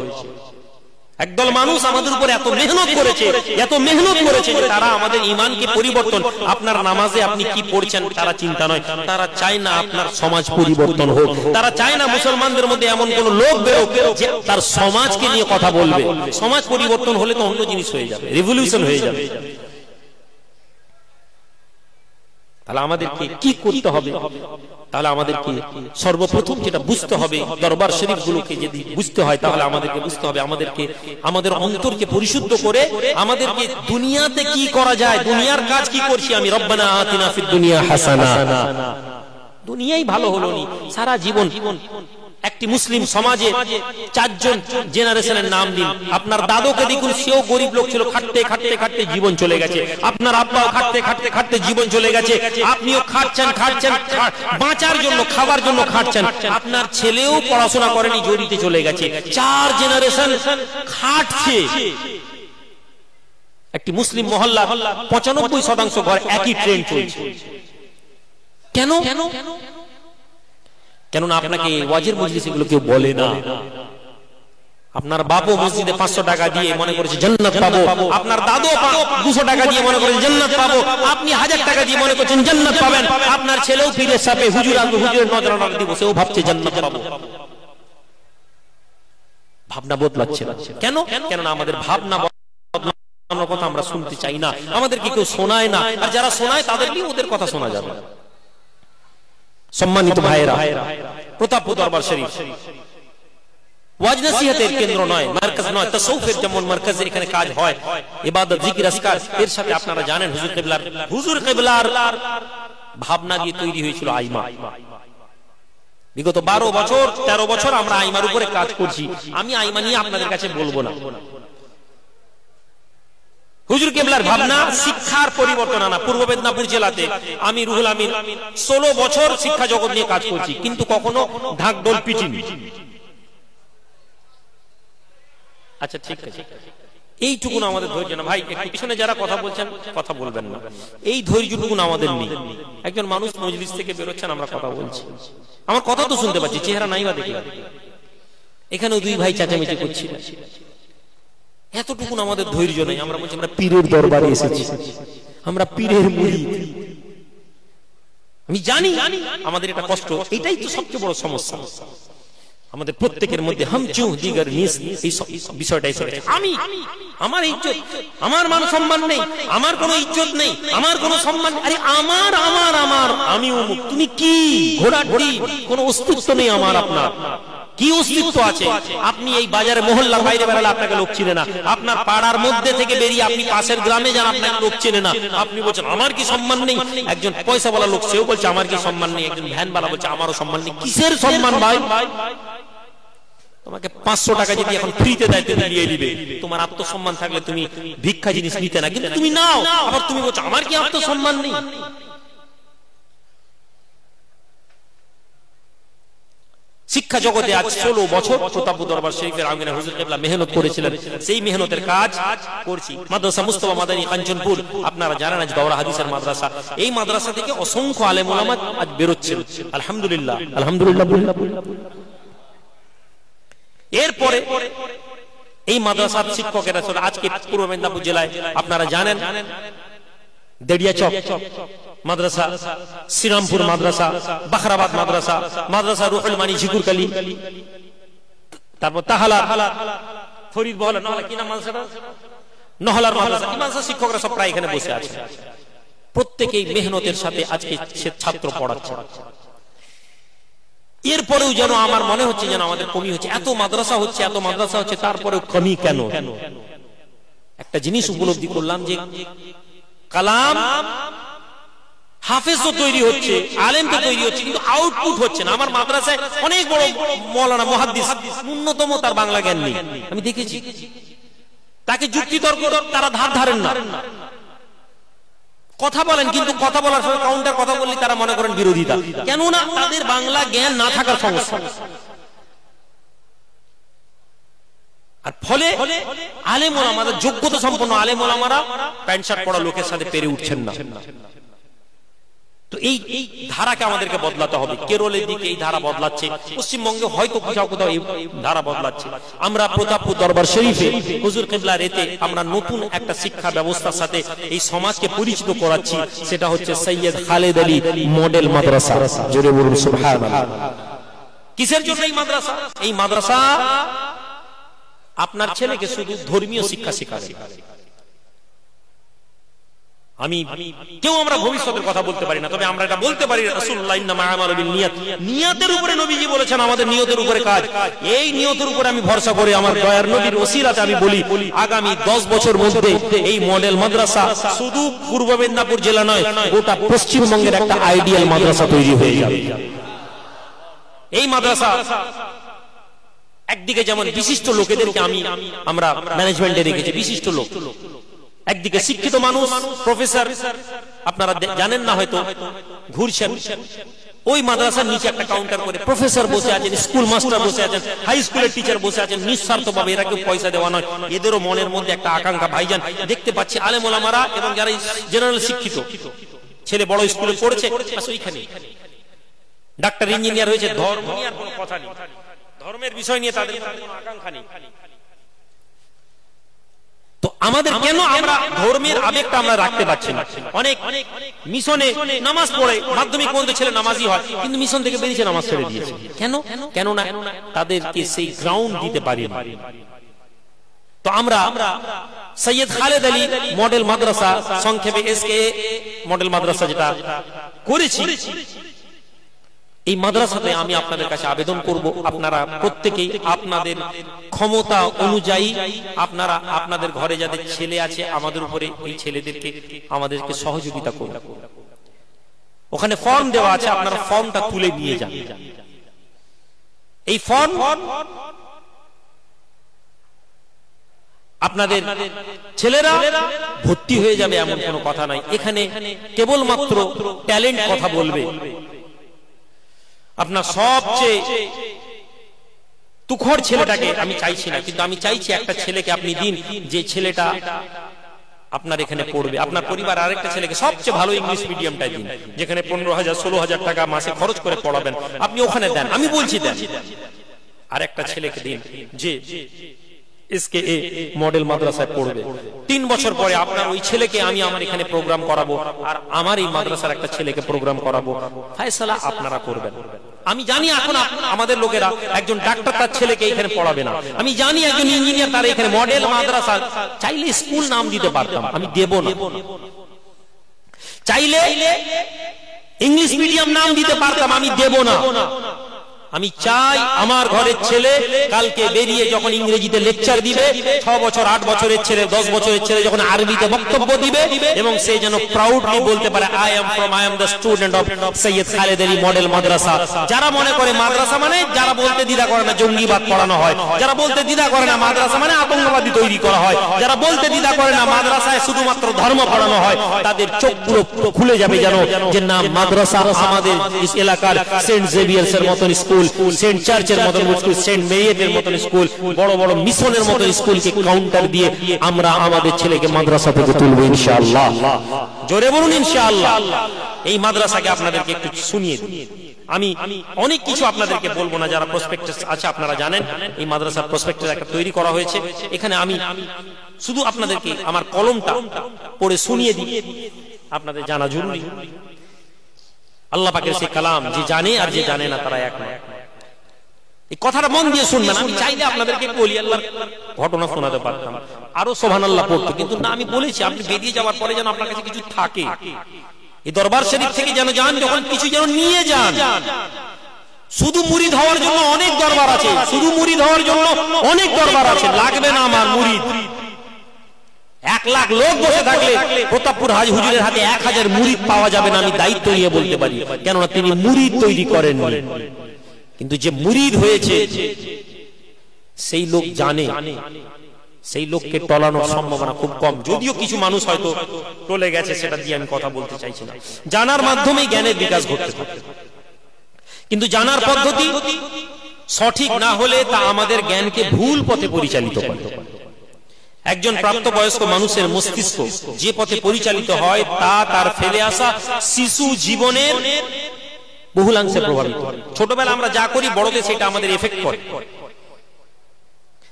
একদল মানুষ আমাদের উপর এত মেহনত করেছে, এত মেহনত করেছে যে তারা আমাদের ঈমানকে পরিবর্তন। আপনার নামাজে আপনি কি পড়ছেন তারা চিন্তা নয়, তারা চায় না আপনার সমাজ পরিবর্তন হোক। তারা চায় না মুসলমানদের মধ্যে এমন কোন লোক বেরোক যে তার সমাজকে নিয়ে কথা বলবে। সমাজ পরিবর্তন হলে তো অন্য জিনিস হয়ে যাবে, রিভলিউশন হয়ে যাবে। তাহলে আমাদেরকে কি করতে হবে? তাহলে আমাদেরকে সর্বপ্রথম যেটা বুঝতে হবে, দরবার শরীফ গুলোকে যদি বুঝতে হয় তাহলে আমাদেরকে বুঝতে হবে আমাদেরকে আমাদের অন্তরকে পরিশুদ্ধ করে আমাদেরকে দুনিয়াতে কি করা যায়, দুনিয়ার কাজ কি করছি আমি। রব্বানা আতিনা ফিদ দুনিয়া হাসানা, দুনিয়াই ভালো হলো নি, সারা জীবন একটি মুসলিম সমাজে 4 জন জেনারেশনের নাম দিন। আপনার দাদুকে দেখুন, সেও গরিব লোক ছিল, খাটতে খাটতে খাটতে জীবন চলে গেছে। আপনার আব্বাও খাটতে খাটতে খাটতে জীবন চলে গেছে। আপনিও খাটছেন খাটছেন, বাঁচার জন্য, খাবার জন্য খাটছেন। আপনার ছেলেও পড়াশোনা করেনি, জড়িতে চলে গেছে। 4 জেনারেশন খাটছে। একটি মুসলিম মহল্লা 95% ঘর একই ট্রেন চলছে। কেন? কেননা আপনাকে ওয়াজের মজলিস এগুলো কেউ বলে না। আপনার বাপও মসজিদে 500 টাকা দিয়ে মনে করেছে জান্নাত পাবো, আপনার দাদু 200 টাকা দিয়ে মনে করেছে জান্নাত পাবো, আপনি 1000 টাকা দিয়ে মনে করছেন জান্নাত পাবেন। আপনার ছেলেও পীরের সাথে হুজুর আসবে, হুজুরের নজরানা দিব, সেও ভাবছে জান্নাত পাবো। ভাবনা বদলাচ্ছে না। কেন? কেননা আমাদের ভাবনা বদলানোর কথা আমরা শুনতে চাই না, আমাদেরকে কেউ শোনায় না। আর যারা শোনায় তাদেরকেই ওদের কথা শোনা যাবে। সম্মানিত ভাইয়েরা, প্রতাপপুর দরবার শরীফ ওয়াজ নসিহতের কেন্দ্র নয়, মার্কাজ নয়, তাসাউফের যেমন মার্কাজে এখানে কাজ হয়, ইবাদত, জিকির, আজকার। এর সাথে আপনারা জানেন হুজুর কিবলার ভাবনা দিয়ে তৈরি হয়েছিল আইমা। বিগত 12 বছর 13 বছর আমরা আইমার উপরে কাজ করছি। আমি আইমা নিয়ে আপনাদের কাছে বলবো না। হুজুর কিবলার ভাবনা শিক্ষার পরিবর্তন আনা। পূর্ব মেদিনীপুর জেলাতে আমি রুহুল আমিন 16 বছর শিক্ষা জগৎ নিয়ে কাজ করছি, কিন্তু কখনো ঢাকঢোল পিটিনি। আচ্ছা ঠিক আছে, এইটুকুন আমাদের ধৈর্য না ভাই। একটু পিছনে যারা কথা বলছেন কথা বলবেন না, এই ধৈর্যটুকুন আমাদের নেই। একজন মানুষ মজলিস থেকে বেরোচ্ছেন, আমরা কথা বলছি, আমার কথা তো শুনতে পাচ্ছি, চেহারা নাই বা দেখি। এখানেও 2 ভাই চেঁচামেচি করছি, এতটুকুন আমাদের ধৈর্য নেই। আমরা বলছি আমরা পীরের দরবারে এসেছি, আমরা পীরের মুরিদ। আমি জানি আমাদের এটা কষ্ট, এটাই তো সবচেয়ে বড় সমস্যা আমাদের প্রত্যেকের মধ্যে। হামচু দিগার নিস, এই বিষয়টা এসে গেছে। আমি, আমার ইজ্জত, আমার মান সম্মান নেই, আমার কোনো ইজ্জত নেই, আমার কোনো সম্মান। আরে আমার আমার আমার আমি অমুক, তুমি কি ঘোড়ার ডিম? কোনো অস্তিত্ব নেই আমার আপনার। কি অস্তিত্ব আছে? আপনি এই বাজারে মহল্লার বাইরে বেরালে আপনাকে লোক চিনে না, আপনার পাড়ার মধ্যে থেকে বেরিয়ে আপনি পাশের গ্রামে যান, আপনাকে লোক চেনে না। আপনি বলছেন আমার কি সম্মান নেই? একজন পয়সাওয়ালা লোক সেও বলছে আমার কি সম্মান নেই, একজন ভ্যানওয়ালা বলছে আমারও সম্মান নেই। কিসের সম্মান ভাই? তোমাকে 500 টাকা যদি এখন ফ্রিতে দেয় তুমি নিয়ে নিবে। তোমার আত্মসম্মান থাকলে তুমি ভিক্ষা জিনিস নিতে না, কিন্তু তুমি নাও, আবার তুমি বলছো আমার কি আত্মসম্মান নেই। শিক্ষা জগতে আজ 16 বছর প্রতাপপুর দরবার শরীফের আঙ্গিনায় হুজুর কিবলা মেহনত করেছিলেন, সেই মেহনতের কাজ করছি। মাদ্রাসা মুস্তাফা মাদানী কাঞ্চনপুর, আপনারা জানেন আজ দাওরা হাদিসের মাদ্রাসা। এই মাদ্রাসা থেকে অসংখ্য আলেম ওলামা আজ বেরোচ্ছেন, আলহামদুলিল্লাহ আলহামদুলিল্লাহ। এরপরে এই মাদ্রাসার শিক্ষকেরা চলে আজকে পূর্ব মেদিনীপুর জেলায় আপনারা জানেন দেড়িয়াচক মাদ্রাসা, শ্রীরামপুর মাদ্রাসা, বাখরাবাদ মাদ্রাসা, মাদ্রাসা রুহুল মানি ঝিকুরকালী, তারপর তাহালা, ফরিদ বহলা, নহলা কি নাম মাদ্রাসাটা, নহলার মাদ্রাসা। এই মাদ্রাসা শিক্ষকরা সব প্রায় এখানে বসে আছে। প্রত্যেকেই মেহনতের সাথে আজকে ছাত্র পড়াচ্ছে। এরপরেও যেন আমার মনে হচ্ছে যেন আমাদের কমি হচ্ছে। এত মাদ্রাসা হচ্ছে, এত মাদ্রাসা হচ্ছে, তারপরেও কমি কেন? একটা জিনিস উপলব্ধি করলাম যে কালাম হাফেজ তো তৈরি হচ্ছে, আলেম তো তৈরি হচ্ছে, কিন্তু আউটপুট হচ্ছে না। আমার মাদ্রাসায় অনেক বড় মৌলানা মুহাদ্দিস, ন্যূনতম তার বাংলা জ্ঞান নেই, আমি দেখেছি। তাকে যুক্তি তর্ক তারা ধারেন না, কথা বলেন, কিন্তু কথা বলার সময় কাউন্টার কথা বললে তারা মনে করেন বিরোধিতা, কেননা তাদের বাংলা জ্ঞান না থাকার সমস্যা। আর ফলে আলেম ওলামারা, যোগ্যতা সম্পন্ন আলেম ওলামারা প্যান্ট শার্ট পরা লোকের সাথে পেরে উঠছেন না। তো এই ধারাকে আমাদেরকে বদলাতে হবে। কেরলের দিকে এই ধারা বদলাচ্ছে, পশ্চিমবঙ্গে হয়তো কোথাও কোথাও এই ধারা বদলাচ্ছে। আমরা প্রতাপপুর দরবার শরীফে হুজুর কিবলার এতে আমরা নতুন একটা শিক্ষা ব্যবস্থার সাথে এই সমাজকে পরিচিত করাচ্ছি, সেটা হচ্ছে সৈয়দ খালেদ আলী মডেল মাদ্রাসা। জোরে বলুন সুবহানাল্লাহ। কিসের জন্য এই মাদ্রাসা? এই মাদ্রাসা আপনার ছেলেকে শুধু ধর্মীয় শিক্ষা শেখাবে। আমি কেউ আমরা ভবিষ্যতের কথা বলতে পারি না, তবে আমরা এটা বলতে পারি রাসূলুল্লাহ ইন্নামা আমালু বিন্নিয়াত, নিয়তের উপরে নবীজি বলেছেন আমাদের নিয়তের উপরে কাজ। এই নিয়তের উপরে আমি ভরসা করে আমার দয়ার নবীর ওসিলাতে আমি বলি আগামী 10 বছর মধ্যে এই মডেল মাদ্রাসা শুধু পূর্ব মেদিনীপুর জেলা নয়, গোটা পশ্চিমবঙ্গের একটা আইডিয়াল মাদ্রাসা তৈরি হয়ে যাবে। এই মাদ্রাসা একদিকে যেমন বিশিষ্ট লোকেদেরকে আমরা ম্যানেজমেন্টে রেখেছি, বিশিষ্ট লোক, একদিকে শিক্ষিত মানুষ, প্রফেসর, আপনারা জানেন না হয়তো, ঘুরছেন ওই মাদ্রাসার নিচে একটা কাউন্টার করে প্রফেসর বসে আছেন, স্কুল মাস্টার বসে আছেন, হাই স্কুলের টিচার বসে আছেন, নিঃস্বার্থভাবে, এরা কেউ পয়সা দেওয়া নয়, এদেরও মনের মধ্যে একটা আকাঙ্ক্ষা। ভাইজান দেখতে পাচ্ছি আলেম ওলামারা এবং যারা জেনারেল শিক্ষিত, ছেলে বড় স্কুলে পড়েছে, ওইখানে ডাক্তার ইঞ্জিনিয়ার হয়েছে, ধর্ম নিয়ে আর কোনো কথা নেই, ধর্মের বিষয় নিয়ে তাদের কোনো আকাঙ্ক্ষা নেই। তো আমাদের কেন আমরা ধর্মের আবেগটা আমরা রাখতে পারছি না? অনেক মিশনে নামাজ পড়ে, মাধ্যমিক পর্যন্ত ছেলে নামাজি হয়, কিন্তু মিশন থেকে বেরিয়েছে নামাজ ছেড়ে দিয়েছে। কেন? কেননা তাদেরকে সেই গ্রাউন্ড দিতে পারি না। তো আমরা সৈয়দ খালেদ আলী মডেল মাদ্রাসা, সংক্ষেপে এসকে মডেল মাদ্রাসা যেটা করেছি, এই মাদ্রাসাতে আমি আপনাদের কাছে আবেদন করব, আপনারা প্রত্যেকেই আপনাদের ক্ষমতা অনুযায়ী আপনারা আপনাদের ঘরে যাদের ছেলে আছে, আমাদের উপরে এই ছেলেদেরকে আমাদেরকে সহযোগিতা করুন। ওখানে ফর্ম দেওয়া আছে, আপনারা ফর্মটা তুলে নিয়ে যান। এই ফর্ম আপনাদের ছেলেরা ভর্তি হয়ে যাবে এমন কোনো কথা নাই। এখানে কেবলমাত্র ট্যালেন্ট কথা বলবে। আপনার সবচেয়ে তুখর ছেলেটাকে আমি চাইছি না, কিন্তু আমি চাইছি একটা ছেলেকে আপনি দিন, যে ছেলেটা আপনার এখানে পড়বে। আপনার পরিবার আরেকটা ছেলেকে সবচেয়ে ভালো ইংলিশ মিডিয়ামটাই দিন, যেখানে 15,000-16,000 টাকা মাসে খরচ করে পড়াবেন, আপনি ওখানে দেন। আমি বলছি দেন। আরেকটা ছেলেকে দিন যে এসকে মডেল মাদ্রাসায় পড়বে। 3 বছর পরে আপনার ওই ছেলেকে আমি আমার এখানে প্রোগ্রাম করাবো, আর আমার এই মাদ্রাসার একটা ছেলেকে প্রোগ্রাম করাবো। ফয়সালা আপনারা করবেন। আমি জানি এখন আমাদের লোকেরা একজন ডাক্তার তার ছেলেকে এখানে পড়াবে না, আমি জানি একজন ইঞ্জিনিয়ার তার এখানে মডেল মাদ্রাসা, চাইলে স্কুল নাম দিতে পারতাম, আমি দেব না। চাইলে ইংলিশ মিডিয়াম নাম দিতে পারতাম, আমি দেব না। আমি চাই আমার ঘরের ছেলে কালকে বেরিয়ে যখন ইংরেজিতে লেকচার দিবে, 6 বছর 8 বছরের ছেলে 10 বছরের ছেলে যখন আরবিতে বক্তব্য দিবে, এবং সে যেন প্রাউডলি বলতে পারে I am the student of Syed Khaled Ali model Madrasa. যারা মনে করে মাদ্রাসা মানে, যারা বলতে দ্বিধা করে না জঙ্গিবাদ পড়ানো হয়, যারা বলতে দ্বিধা করে না মাদ্রাসা মানে আতঙ্কবাদী তৈরি করা হয়, যারা বলতে দ্বিধা করে না মাদ্রাসায় শুধুমাত্র ধর্ম পড়ানো হয়, তাদের চোখ পুরো খুলে যাবে যেন, যে না, মাদ্রাসা আমাদের এলাকার সেন্ট জেভিয়ার্স এর মতন স্কুল, সেন্ট চার্চের মতন স্কুল, সেন্ট মেরিয়েটের মতন স্কুল, বড় বড় মিশনের মতন স্কুলকে কাউন্টার দিয়ে আমরা আমাদের ছেলেকে মাদ্রাসা থেকে তুলবো ইনশাআল্লাহ। জোরে বলুন ইনশাআল্লাহ। এই মাদ্রাসাকে আপনাদেরকে একটু শুনিয়ে দিই। আমি অনেক কিছু আপনাদেরকে বলবো না, যারা প্রসপেক্টাস আছে আপনারা জানেন এই মাদ্রাসার প্রসপেক্টাস একটা তৈরি করা হয়েছে। এখানে আমি শুধু আপনাদেরকে আমার কলমটা পড়ে শুনিয়ে দিই, আপনাদের জানা জরুরি। আল্লাহ পাকের সেই কালাম, যে জানে আর যে জানে না তারা এক নয়। এই কথাটা মন দিয়ে শুনবেন। আমি চাইলে আপনাদেরকে ওলি আল্লাহর ঘটনা শোনাতে পারতাম, আরো সুবহানাল্লাহ পড়তো, কিন্তু না, আমি বলেছি আপনি বেরিয়ে যাওয়ার পরে যেন আপনার কাছে কিছু থাকে। এই দরবার শরীফ থেকে যেন যান, যখন কিছু যেন নিয়ে যান। শুধু মুরিদ হওয়ার জন্য অনেক দরবার আছে, শুধু মুরিদ হওয়ার জন্য অনেক দরবার আছে, লাগবে না আমার মুরিদ। 1 লাখ লোক বসে থাকলে প্রতাপপুর হাজি হুজুরের হাতে 1000 মুরিদ পাওয়া যাবে না, আমি দায়িত্ব নিয়ে বলতে পারি, কেননা তিনি মুরিদ তৈরি করেননি। কিন্তু যে মুরিদ হয়েছে সেই লোক জানে, সেই লোককে টলানোর সম্ভাবনা খুব কম। যদিও কিছু মানুষ হয়তো টলে গেছে, সেটা দিয়ে আমি কথা বলতে চাইছি না। জানার মাধ্যমেই জ্ঞানের বিকাশ ঘটতে থাকে, কিন্তু জানার পদ্ধতি সঠিক না হলে তা আমাদের জ্ঞানকে ভুল পথে পরিচালিত করে। একজন প্রাপ্তবয়স্ক মানুষের মস্তিষ্ক যে পথে পরিচালিত হয় তা তার ফেলে আসা শিশু জীবনের বহুলাংশে প্রভাবিত। ছোটবেলা আমরা যা করি বড়দের সেটা আমাদের এফেক্ট করে।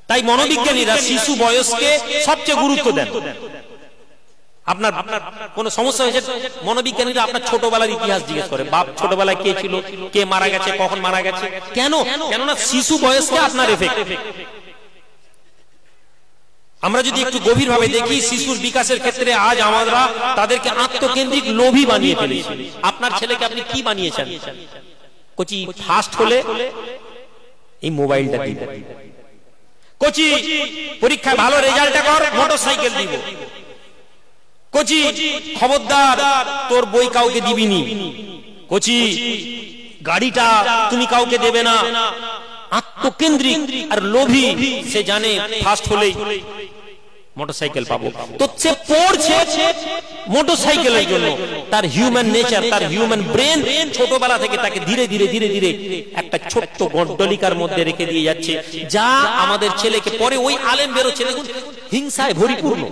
তাই মনোবিজ্ঞানীরা শিশু বয়সকে সবচেয়ে গুরুত্ব দেন। আপনার কোন সমস্যা হয়েছে, মনোবিজ্ঞানীরা আপনার ছোটবেলার ইতিহাস জিজ্ঞেস করে, বাপ ছোটবেলায় কে ছিল, কে মারা গেছে, কখন মারা গেছে, কেন? কেননা শিশু বয়সকে আপনার এফেক্ট। আমরা যদি একটু গভীর ভাবে দেখি, শিশুর বিকাশের ক্ষেত্রে আজ আমরা তাদেরকে আত্মকেন্দ্রিক লোভী বানিয়ে ফেলেছি। আপনার ছেলেকে আপনি কি বানিয়েছেন? কোচি ফার্স্ট হলে এই মোবাইলটা দিব, কোচি পরীক্ষায় ভালো রেজাল্টটা কর, মোটরসাইকেল দিব, কোচি খবরদার তোর বই কাউকে দিবিনি, কোচি গাড়িটা তুমি কাউকে দেবে না, আত্মকেন্দ্রিক আর লোভী, সে জানে ফার্স্ট হলেই মোটরসাইকেল পাবো, তো সে পড়ছে মোটরসাইকেলের জন্য। তার হিউম্যান নেচার, তার হিউম্যান ব্রেন ছোটবেলা থেকে তাকে ধীরে ধীরে ধীরে ধীরে একটা ছোট্ট গড্ডলিকার মধ্যে রেখে দিয়ে যাচ্ছে, যা আমাদের ছেলেকে পরে ওই আলেম বেরোচ্ছে দেখুন হিংসায় পরিপূর্ণ।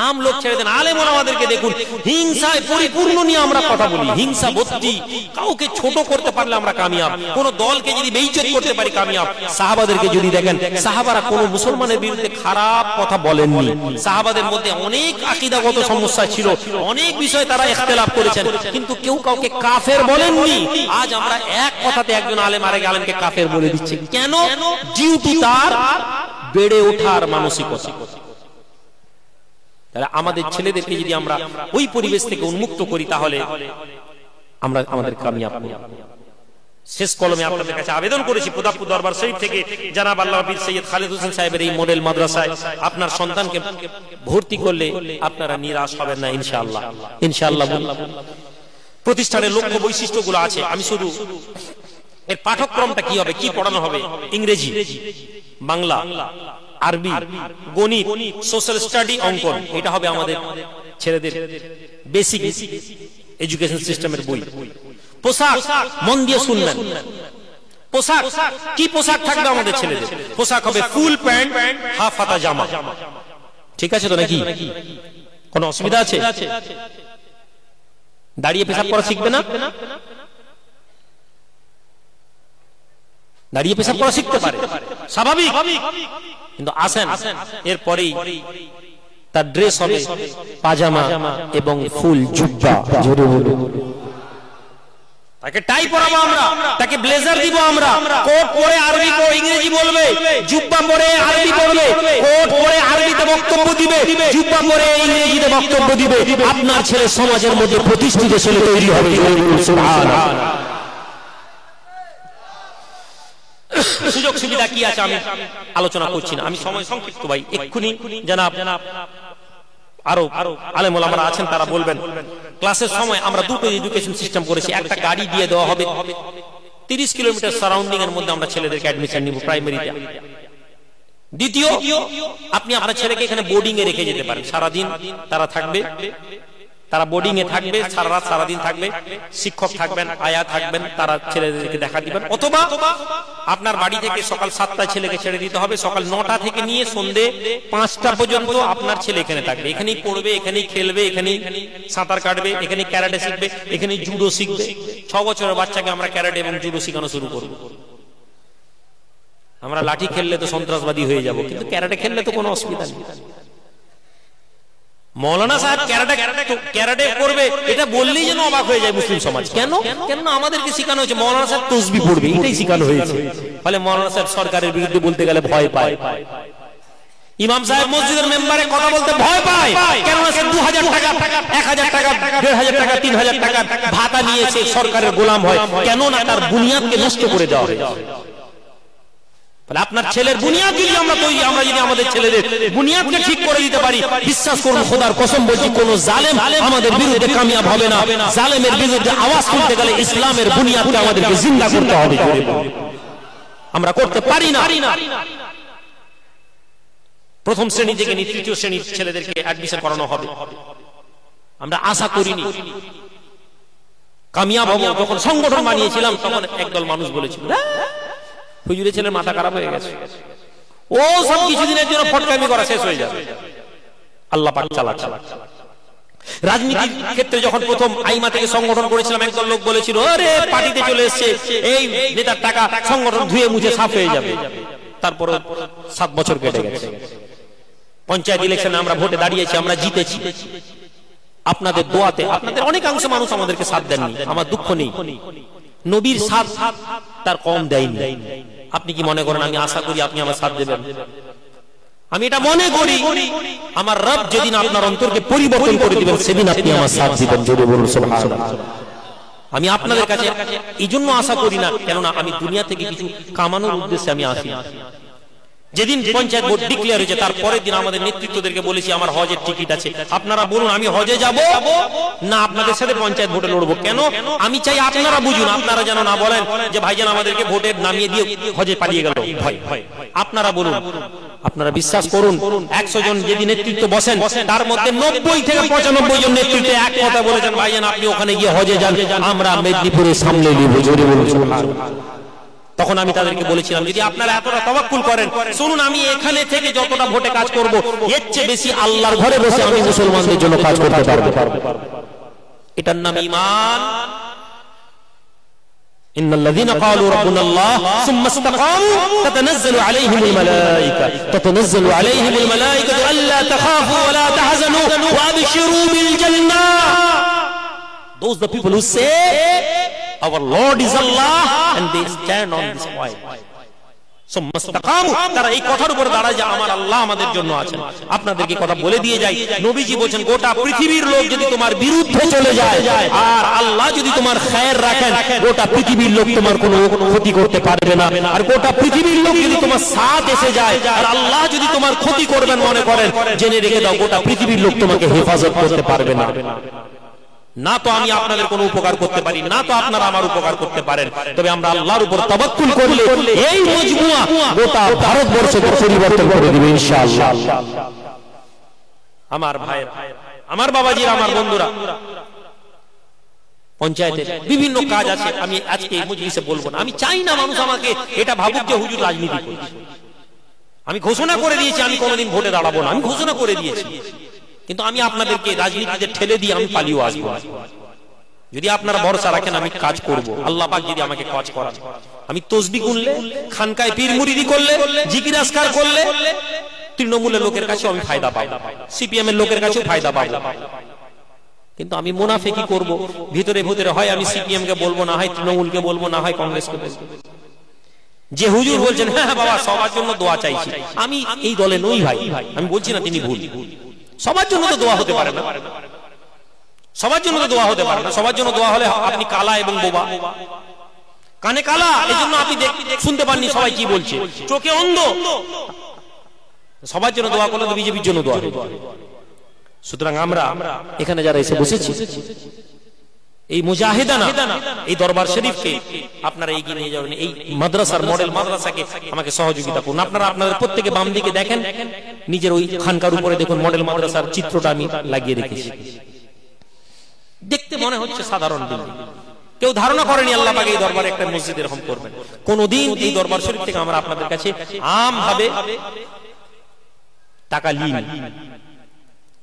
আম লোক ছেড়ে দেন, আলেম ওলামাদেরকে দেখুন হিংসায় পরিপূর্ণ নিয়ে আমরা কথা বলি, হিংসা ভর্তি। কাউকে ছোট করতে পারলে আমরা কামিয়াব, কোন দলকে যদি বেইজ্জত করতে পারি কামিয়াব। সাহাবাদেরকে যদি দেখেন, সাহাবারা কোন মুসলমানের বিরুদ্ধে খারাপ কথা বলেননি। সাহাবাদের মধ্যে অনেক আকীদাগত সমস্যা ছিল, অনেক বিষয়ে তারা ইখতিলাফ করেছেন, কিন্তু কেউ কাউকে কাফের বলেননি। আজ আমরা এক কথাতে একজন আলেম আরেক আলেমকে কাফের বলে দিচ্ছে, কেন? ডিউটি তার বেড়ে ওঠার মানসিকতা। তাহলে আমাদের ছেলেদেরকে যদি আমরা ওই পরিবেশ থেকে উন্মুক্ত করি, তাহলে আমরা আমাদের কামিয়াব। শেষ কলমে আপনাদের কাছে আবেদন করেছি, প্রতাপপুর দরবার শরীফ থেকে জানাব আল্লামা পীর সৈয়দ খালেদ হোসেন সাহেবের এই মডেল মাদ্রাসায় আপনার সন্তানকে ভর্তি করলে আপনারা নিরাশ হবেন না ইনশাআল্লাহ। ইনশাআল্লাহ প্রতিষ্ঠানের লক্ষ্য বৈশিষ্ট্যগুলো আছে, আমি শুধু এর পাঠ্যক্রমটা কি হবে, কি পড়ানো হবে, ইংরেজি, বাংলা, আরবি, গণিত, সোশ্যাল স্টাডি, অঙ্কন, এটা হবে আমাদের ছেলেদের বেসিক এডুকেশন সিস্টেমের বই। পোশাক মন দিয়ে শুনবেন, পোশাক কি পোশাক থাকবে আমাদের ছেলেদের? পোশাক হবে ফুল প্যান্ট, হাফ হাতা জামা। ঠিক আছে তো নাকি? কোনো অসুবিধা আছে? দাঁড়িয়ে পেশাব করা শিখবে না? দাঁড়িয়ে পেশাব করা শিখতে পারে, স্বাভাবিক। কিন্তু আসেন এরপরেই তার ড্রেস হবে পাজামা এবং ফুল জুব্বা। তাকে টাই পরাবো আমরা, তাকে ব্লেজার দিব আমরা, কোট পরে আরবি ইংরেজি বলবে, জুব্বা পরে আরবি পড়বে, কোট পরে আরবিতে বক্তব্য দিবে, জুব্বা পরে ইংরেজিতে বক্তব্য দিবে। আপনার ছেলে সমাজের মধ্যে প্রতিষ্ঠিত ছেলে তৈরি হবে। সুবহানাল্লাহ। সুযোগ সুবিধা কি আছে আমি আলোচনা করছি না, আমি সময় সংক্ষিপ্ত ভাই। এক্ষুনি জানাব আরো আলেম ওলামারা আছেন, তারা বলবেন। ক্লাসের সময় আমরা দুটো এডুকেশন সিস্টেম করেছি, একটা গাড়ি দিয়ে দেওয়া হবে 30 কিলোমিটার সারাউন্ডিং এর মধ্যে আমরা ছেলেদেরকে অ্যাডমিশন নিব প্রাইমারিতে। দ্বিতীয়, আপনি আপনার ছেলেকে এখানে বোর্ডিং এ রেখে যেতে পারেন, সারাদিন তারা থাকবে, তারা বোর্ডিং এ থাকবে, সারা রাত সারাদিন থাকবে, শিক্ষক থাকবেন, আয়া থাকবেন, তারা ছেলেদেরকে দেখা দিবেন। অথবা আপনার বাড়ি থেকে সকাল 7টায় ছেলেকে ছেড়ে দিতে হবে, সকাল 9টা থেকে নিয়ে সন্ধ্যে 5টা পর্যন্ত আপনার ছেলে এখানে থাকবে, এখানেই পড়বে, এখানেই খেলবে, এখানেই সাঁতার কাটবে, এখানেই ক্যারাটে শিখবে, এখানেই জুডো শিখবে। 6 বছরের বাচ্চাকে আমরা ক্যারাটে এবং জুডো শেখানো শুরু করব। আমরা লাঠি খেললে তো সন্ত্রাসবাদী হয়ে যাব, কিন্তু ক্যারাটে খেললে তো কোনো অসুবিধা নেই। মৌলানা সাহেব ক্যারাটে করবে, এটা বললেই যেন অবাক হয়ে যায় মুসলিম সমাজ। কেন? কেননা আমাদেরকে শেখানো হয়েছে মৌলানা সাহেব তসবিহ পড়বে, এটাই শেখানো হয়েছে। ফলে মৌলানা সাহেব সরকারের বিরুদ্ধে বলতে গেলে ভয় পায়, ইমাম সাহেব মসজিদের মেম্বারে কথা বলতে ভয় পায়, কেননা সে 2000 টাকা, 1000 টাকা, 1500 টাকা, 3000 টাকা ভাতা নিয়ে সে সরকারের গোলাম হয়। কেননা তার বুনিয়াদকে নষ্ট করে দেওয়া হয়। আপনার ছেলের বুনিয়াদ যদি আমরা যদি আমাদের ছেলেদের বুনিয়াদকে ঠিক করে দিতে পারি, বিশ্বাস করুন, খোদার কসম বলছি, কোন জালেম আমাদের বিরুদ্ধে কামিয়াব হবে না। জালেমের বিরুদ্ধে আওয়াজ তুলতে গেলে ইসলামের বুনিয়াদকে আমাদেরকে জিন্দা করতে হবে, আমরা করতে পারি না। প্রথম শ্রেণী থেকে নিয়ে 3য় শ্রেণীর ছেলেদেরকে অ্যাডমিশন করানো হবে। আমরা আশা করিনি কামিয়াব হব। যখন সংগঠন বানিয়েছিলাম তখন একদল মানুষ বলেছিল হুজুরের ছেলের মাথা খারাপ হয়ে গেছে, ও সব কিছুদিনের জন্য ফটকামি করা শেষ হয়ে যাবে। আল্লাহ পাক চালাচ্ছে। রাজনীতির ক্ষেত্রে যখন প্রথম আইমা থেকে সংগঠন করেছিলাম, একদল লোক বলেছিল আরে পার্টিতে চলে এসেছে, এই নেতার টাকা, সংগঠন ধুয়ে মুছে সাফ হয়ে যাবে। তারপরে 7 বছর কেটে গেছে। পঞ্চায়েত ইলেকশনে আমরা ভোটে দাঁড়িয়েছি, আমরা জিতেছি আপনাদের দোয়াতে। আপনাদের অনেকাংশ মানুষ আমাদেরকে সাথ দেননি, আমার দুঃখ নেই। নবীর সাথ তার কম দেয়নি। আপনি কি মনে করেন আমি আশা করি আপনি আমার সাথ দেবেন? আমি এটা মনে করি আমার রব যেদিন আপনার অন্তরকে পরিবর্তন করে দিবেন সেদিন আপনি আমার সাথ দিবেন। জোরে বলুন সুবহানাল্লাহ। আমি আপনাদের কাছে এই জন্য আশা করি না, কেননা আমি দুনিয়া থেকে কিছু কামানোর উদ্দেশ্যে আমি আসি। যেদিন পঞ্চায়েত ভোট ডিক্লেয়ার হয়েছে তার পরের দিন আমাদের নেতৃত্বদেরকে বলেছি আমার হজের টিকিট আছে, আপনারা বলুন আমি হজে যাব না আপনাদের সাথে পঞ্চায়েত ভোটে লড়বো। কেন? আমি চাই আপনারা বুঝুন, আপনারা যেন না বলেন যে ভাইজান আমাদেরকে ভোটে নামিয়ে দিয়ে হজে পালিয়ে গেল। ভয় আপনারা বলুন, আপনারা বিশ্বাস করুন 100 জন যদি নেতৃত্ব বসেন তার মধ্যে 90 থেকে 95 জন নেতৃত্বে এক কথা বলেছেন ভাইজান আপনি ওখানে গিয়ে হজে যান, আমরা মেদিনীপুরে সামলে নিব। জোরে বলুন সুবহানাল্লাহ। তখন আমি তাদেরকে বলেছিলাম যদি আপনারা এতটা তাওয়াক্কুল করেন, শুনুন আমি এখানে থেকে যতটা ভোটে কাজ করব এর চেয়ে বেশি আল্লাহর ঘরে বসে আমি মুসলমানদের জন্য কাজ করতে পারবো। এটার নাম ঈমান। ইন্নাল্লাযীনা ক্বালু রাব্বুনাল্লাহ সুম্মা ইসতাকামু তাতানাজ্জালু আলাইহিমুল মালায়েকাতু আল্লা তাখাফু ওয়া লা তাহজানু ওয়া আবশিরু বিল জান্নাহ। Those the people who say our Lord is Allah and they stand on this point. তারা এই কথার উপর দাঁড়ায় যে আমার আল্লাহ আমাদের জন্য আছেন। আপনাদেরকে কথা বলে দিয়ে যাই, নবীজি বলেছেন গোটা পৃথিবীর লোক যদি তোমার বিরুদ্ধে চলে যায় আর আল্লাহ যদি তোমার খায়ের রাখেন, গোটা পৃথিবীর লোক তোমার কোনো ক্ষতি করতে পারবে না। আর গোটা পৃথিবীর লোক যদি তোমার সাথ এসে যায় আর আল্লাহ যদি তোমার ক্ষতি করবেন মনে করেন, জেনে রেখে দাও গোটা পৃথিবীর লোক তোমাকে হেফাজত করতে পারবে না। না তো আমি আপনাদের কোনো উপকার করতে পারি, না তো আপনারা আমার উপকার করতে পারেন। তবে আমরা আল্লাহর উপর তাওয়াক্কুল করলে এই মজমুয়া গোটা ভারতবর্ষকে পরিবর্তন করে দিবে ইনশাআল্লাহ। আমার ভাই, আমার বাবাজিরা, আমার বন্ধুরা, পঞ্চায়েতে বিভিন্ন কাজ আছে, আমি আজকে এই মজলিসে বলবো না। আমি চাই না মানুষ আমাকে এটা ভাবুক যে হুজুর রাজনীতি করছে। আমি ঘোষণা করে দিয়েছি আমি কোনোদিন ভোটে দাঁড়াবো না, আমি ঘোষণা করে দিয়েছি। কিন্তু আমি আপনাদেরকে রাজনীতিতে ঠেলে দিয়ে আমি পালিয়ে আসবো। যদি আপনারা ভরসা রাখেন আমি কাজ করব, আল্লাহ পাক যদি আমাকে কাজ করান, আমি তসবিহ গুনলে, খানকায় পীর মুরিদি করলে, জিকির আজকার করলে তৃণমূলের লোকের কাছেও আমি ফায়দা পাবো, সিপিএম এর লোকের কাছেও ফায়দা পাবো। কিন্তু আমি মুনাফিকি করব ভিতরে ভিতরে, হয় আমি সিপিএম কে বলবো, না হয় তৃণমূলকে বলবো, না হয় কংগ্রেসকে বলবো। যে হুজুর বলছেন হ্যাঁ বাবা সবার জন্য দোয়া চাইছি, আমি এই দলে নই ভাই, আমি বলছি না তিনি ভুল। সবার জন্য তো দোয়া হতে পারে না, সবার জন্য তো দোয়া হতে পারে না। সবার জন্য দোয়া হলে আপনি কালা এবং বোবা, কানে কালা এই জন্য আপনি শুনতে পাননি সবাই কি বলছে, চোখে অন্ধ। সবার জন্য দোয়া করলে তো বিজেপির জন্য দোয়া হবে। সুতরাং আমরা এখানে যারা এসে বসেছি এই মুজাহিদানা, এই দরবার শরীফকে আপনারা এগিয়ে নিয়ে যাবেন। এই মাদ্রাসার মডেল মাদ্রাসাকে আমাকে সহযোগিতা করুন। আপনারা আপনাদের প্রত্যেকে বাম দিকে দেখেন, নিজের ওই খানকার উপরে দেখুন মডেল মাদ্রাসার চিত্রটা আমি লাগিয়ে রেখেছি। দেখতে মনে হচ্ছে সাধারণ বিল্ডিং, কেউ ধারণা করেনি আল্লাহ পাক এই দরবারে একটা মসজিদ এরকম করবেন। কোনদিন এই দরবার শরীফ থেকে আমরা আপনাদের কাছে আম ভাবে টাকা নিই,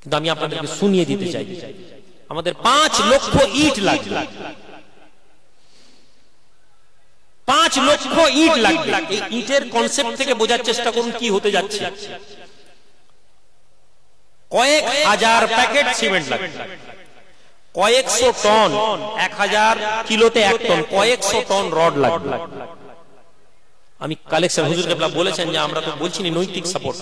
কিন্তু আমি আপনাদেরকে শুনিয়ে দিতে চাই আমাদের 5 লক্ষ ইট লাগবে, 5 লক্ষ ইট লাগবে। এই ইটের কনসেপ্ট থেকে বোঝার চেষ্টা করুন কি হতে যাচ্ছে। কয়েক হাজার প্যাকেট সিমেন্ট লাগবে, কয়েকশো টন, 1000 কিলোতে 1 টন, কয়েকশো টন রড লাগবে। আমি কালেকশন, হুজুর কেবলা বলেছেন যে আমরা তো বলছি না নৈতিক সাপোর্ট,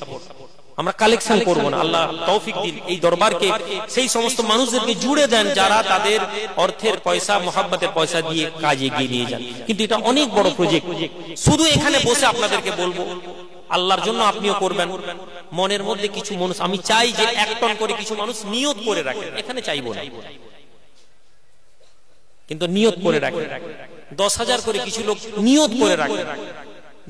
আমরা কালেকশন করব না। আল্লাহ তৌফিক দিন এই দরবারকে সেই সমস্ত মানুষদেরকে জুড়ে দেন যারা তাদের অর্থের পয়সা, মোহাব্বতের পয়সা দিয়ে কাজে এগিয়ে নিয়ে যান। কিন্তু এটা অনেক বড় প্রজেক্ট। শুধু এখানে বসে আপনাদেরকে বলবো আল্লাহর জন্য আপনিও করবেন। মনের মধ্যে কিছু মানুষ, আমি চাই যে 1 টন করে কিছু মানুষ নিয়ত করে রাখেন, এখানে চাইবো না, কিন্তু নিয়ত করে রাখেন। 10,000 করে কিছু লোক নিয়ত করে রাখেন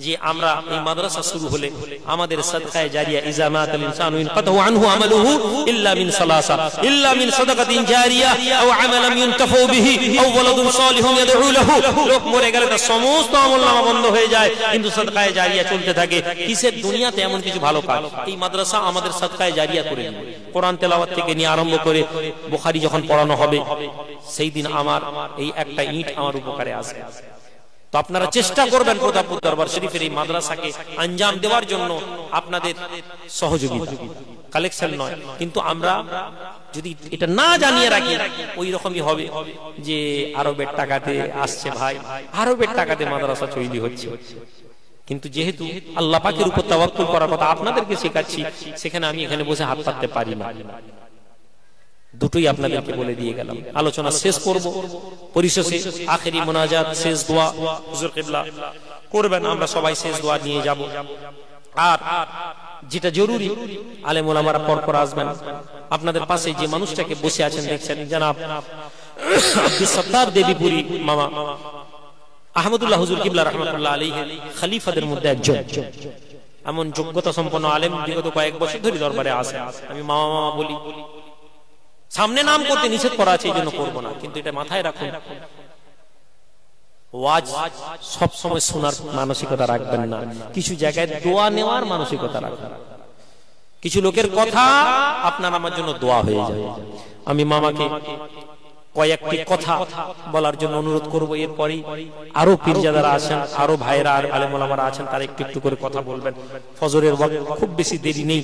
যে আমরা এই মাদ্রাসা শুরু হলে আমাদের সাদকায়ে জারিয়া ইজামাতুল ইনসানু ইনকাতাহু আনহু আমালুহু ইল্লা মিন সালাসা, ইল্লা মিন সাদাকাতিন জারিয়া আও আমালাম ইনতাফু বিহি আও ওয়ালাদুন সালিহুন ইয়াদউ লাহু। লোক মরে গেলে তার সমস্ত আমলনামা বন্ধ হয়ে যায়, কিন্তু সাদকায়ে জারিয়া চলতে থাকে। কিসের দুনিয়াতে এমন কিছু ভালো কাজ এই মাদ্রাসা আমাদের সাদকায়ে জারিয়া করে দিবে। কোরআন তেলাওয়াত থেকে নিয়ে আরম্ভ করে বুখারী যখন পড়ানো হবে সেই দিন আমার এই একটা ইট আমার উপকারে আসবে। তো আপনারা চেষ্টা করবেন প্রতাপপুর দরবার শরীফের এই মাদ্রাসাকে আঞ্জাম দেওয়ার জন্য আপনাদের সহযোগিতা, কালেকশন নয়। কিন্তু আমরা যদি এটা না জানিয়ে রাখি ওই রকমই হবে যে আরবের টাকাতে আসছে ভাই, আরবের টাকাতে মাদ্রাসা তৈরি হচ্ছে। কিন্তু যেহেতু আল্লাহ পাকের উপর তাওয়াক্কুল করার কথা আপনাদেরকে শেখাচ্ছি, সেখানে আমি এখানে বসে হাত পাততে পারি না। দুটোই আপনাদেরকে বলে দিয়ে গেলাম। আলোচনা শেষ করব, পরিশেষে আখেরি মুনাজাত, শেষ দোয়া হুজুর কিবলা করবেন। আমরা সবাই শেষ দোয়া নিয়ে যাব। আর যেটা জরুরি, আলেম ওলামারা পরপর আসবেন। আপনাদের পাশে যে মানুষটাকে বসে আছেন দেখছেন, জনাব আব্দুস সত্তার দেবীপুরী মামা আহমদুল্লাহ হুজুর কিবলা রাহমাতুল্লাহ আলাইহি খলিফাদের মধ্যে একজন। এমন যোগ্যতা সম্পন্ন আলেম বিগত কয়েক বছর ধরে দরবারে আসে। আমি মামা মামা বলি, সামনে নাম করতে নিষেধ করা আছে, এই জন্য করবো না, কিন্তু এটা মাথায় রাখুন, ওয়াজ সব সময় শোনার মানসিকতা রাখবেন না, কিছু জায়গায় দোয়া নেওয়ার মানসিকতা রাখবেন। কিছু লোকের কথা আপনার আমার জন্য দোয়া হয়ে যায়। আমি মামাকে কয়েকটি কথা বলার জন্য অনুরোধ করবো। এরপরে আরো পীরজাদারা আছেন, আরো ভাইরা আর আলেম ওলামারা আছেন, তারা একটু একটু করে কথা বলবেন। ফজরের ওয়াক্ত খুব বেশি দেরি নেই।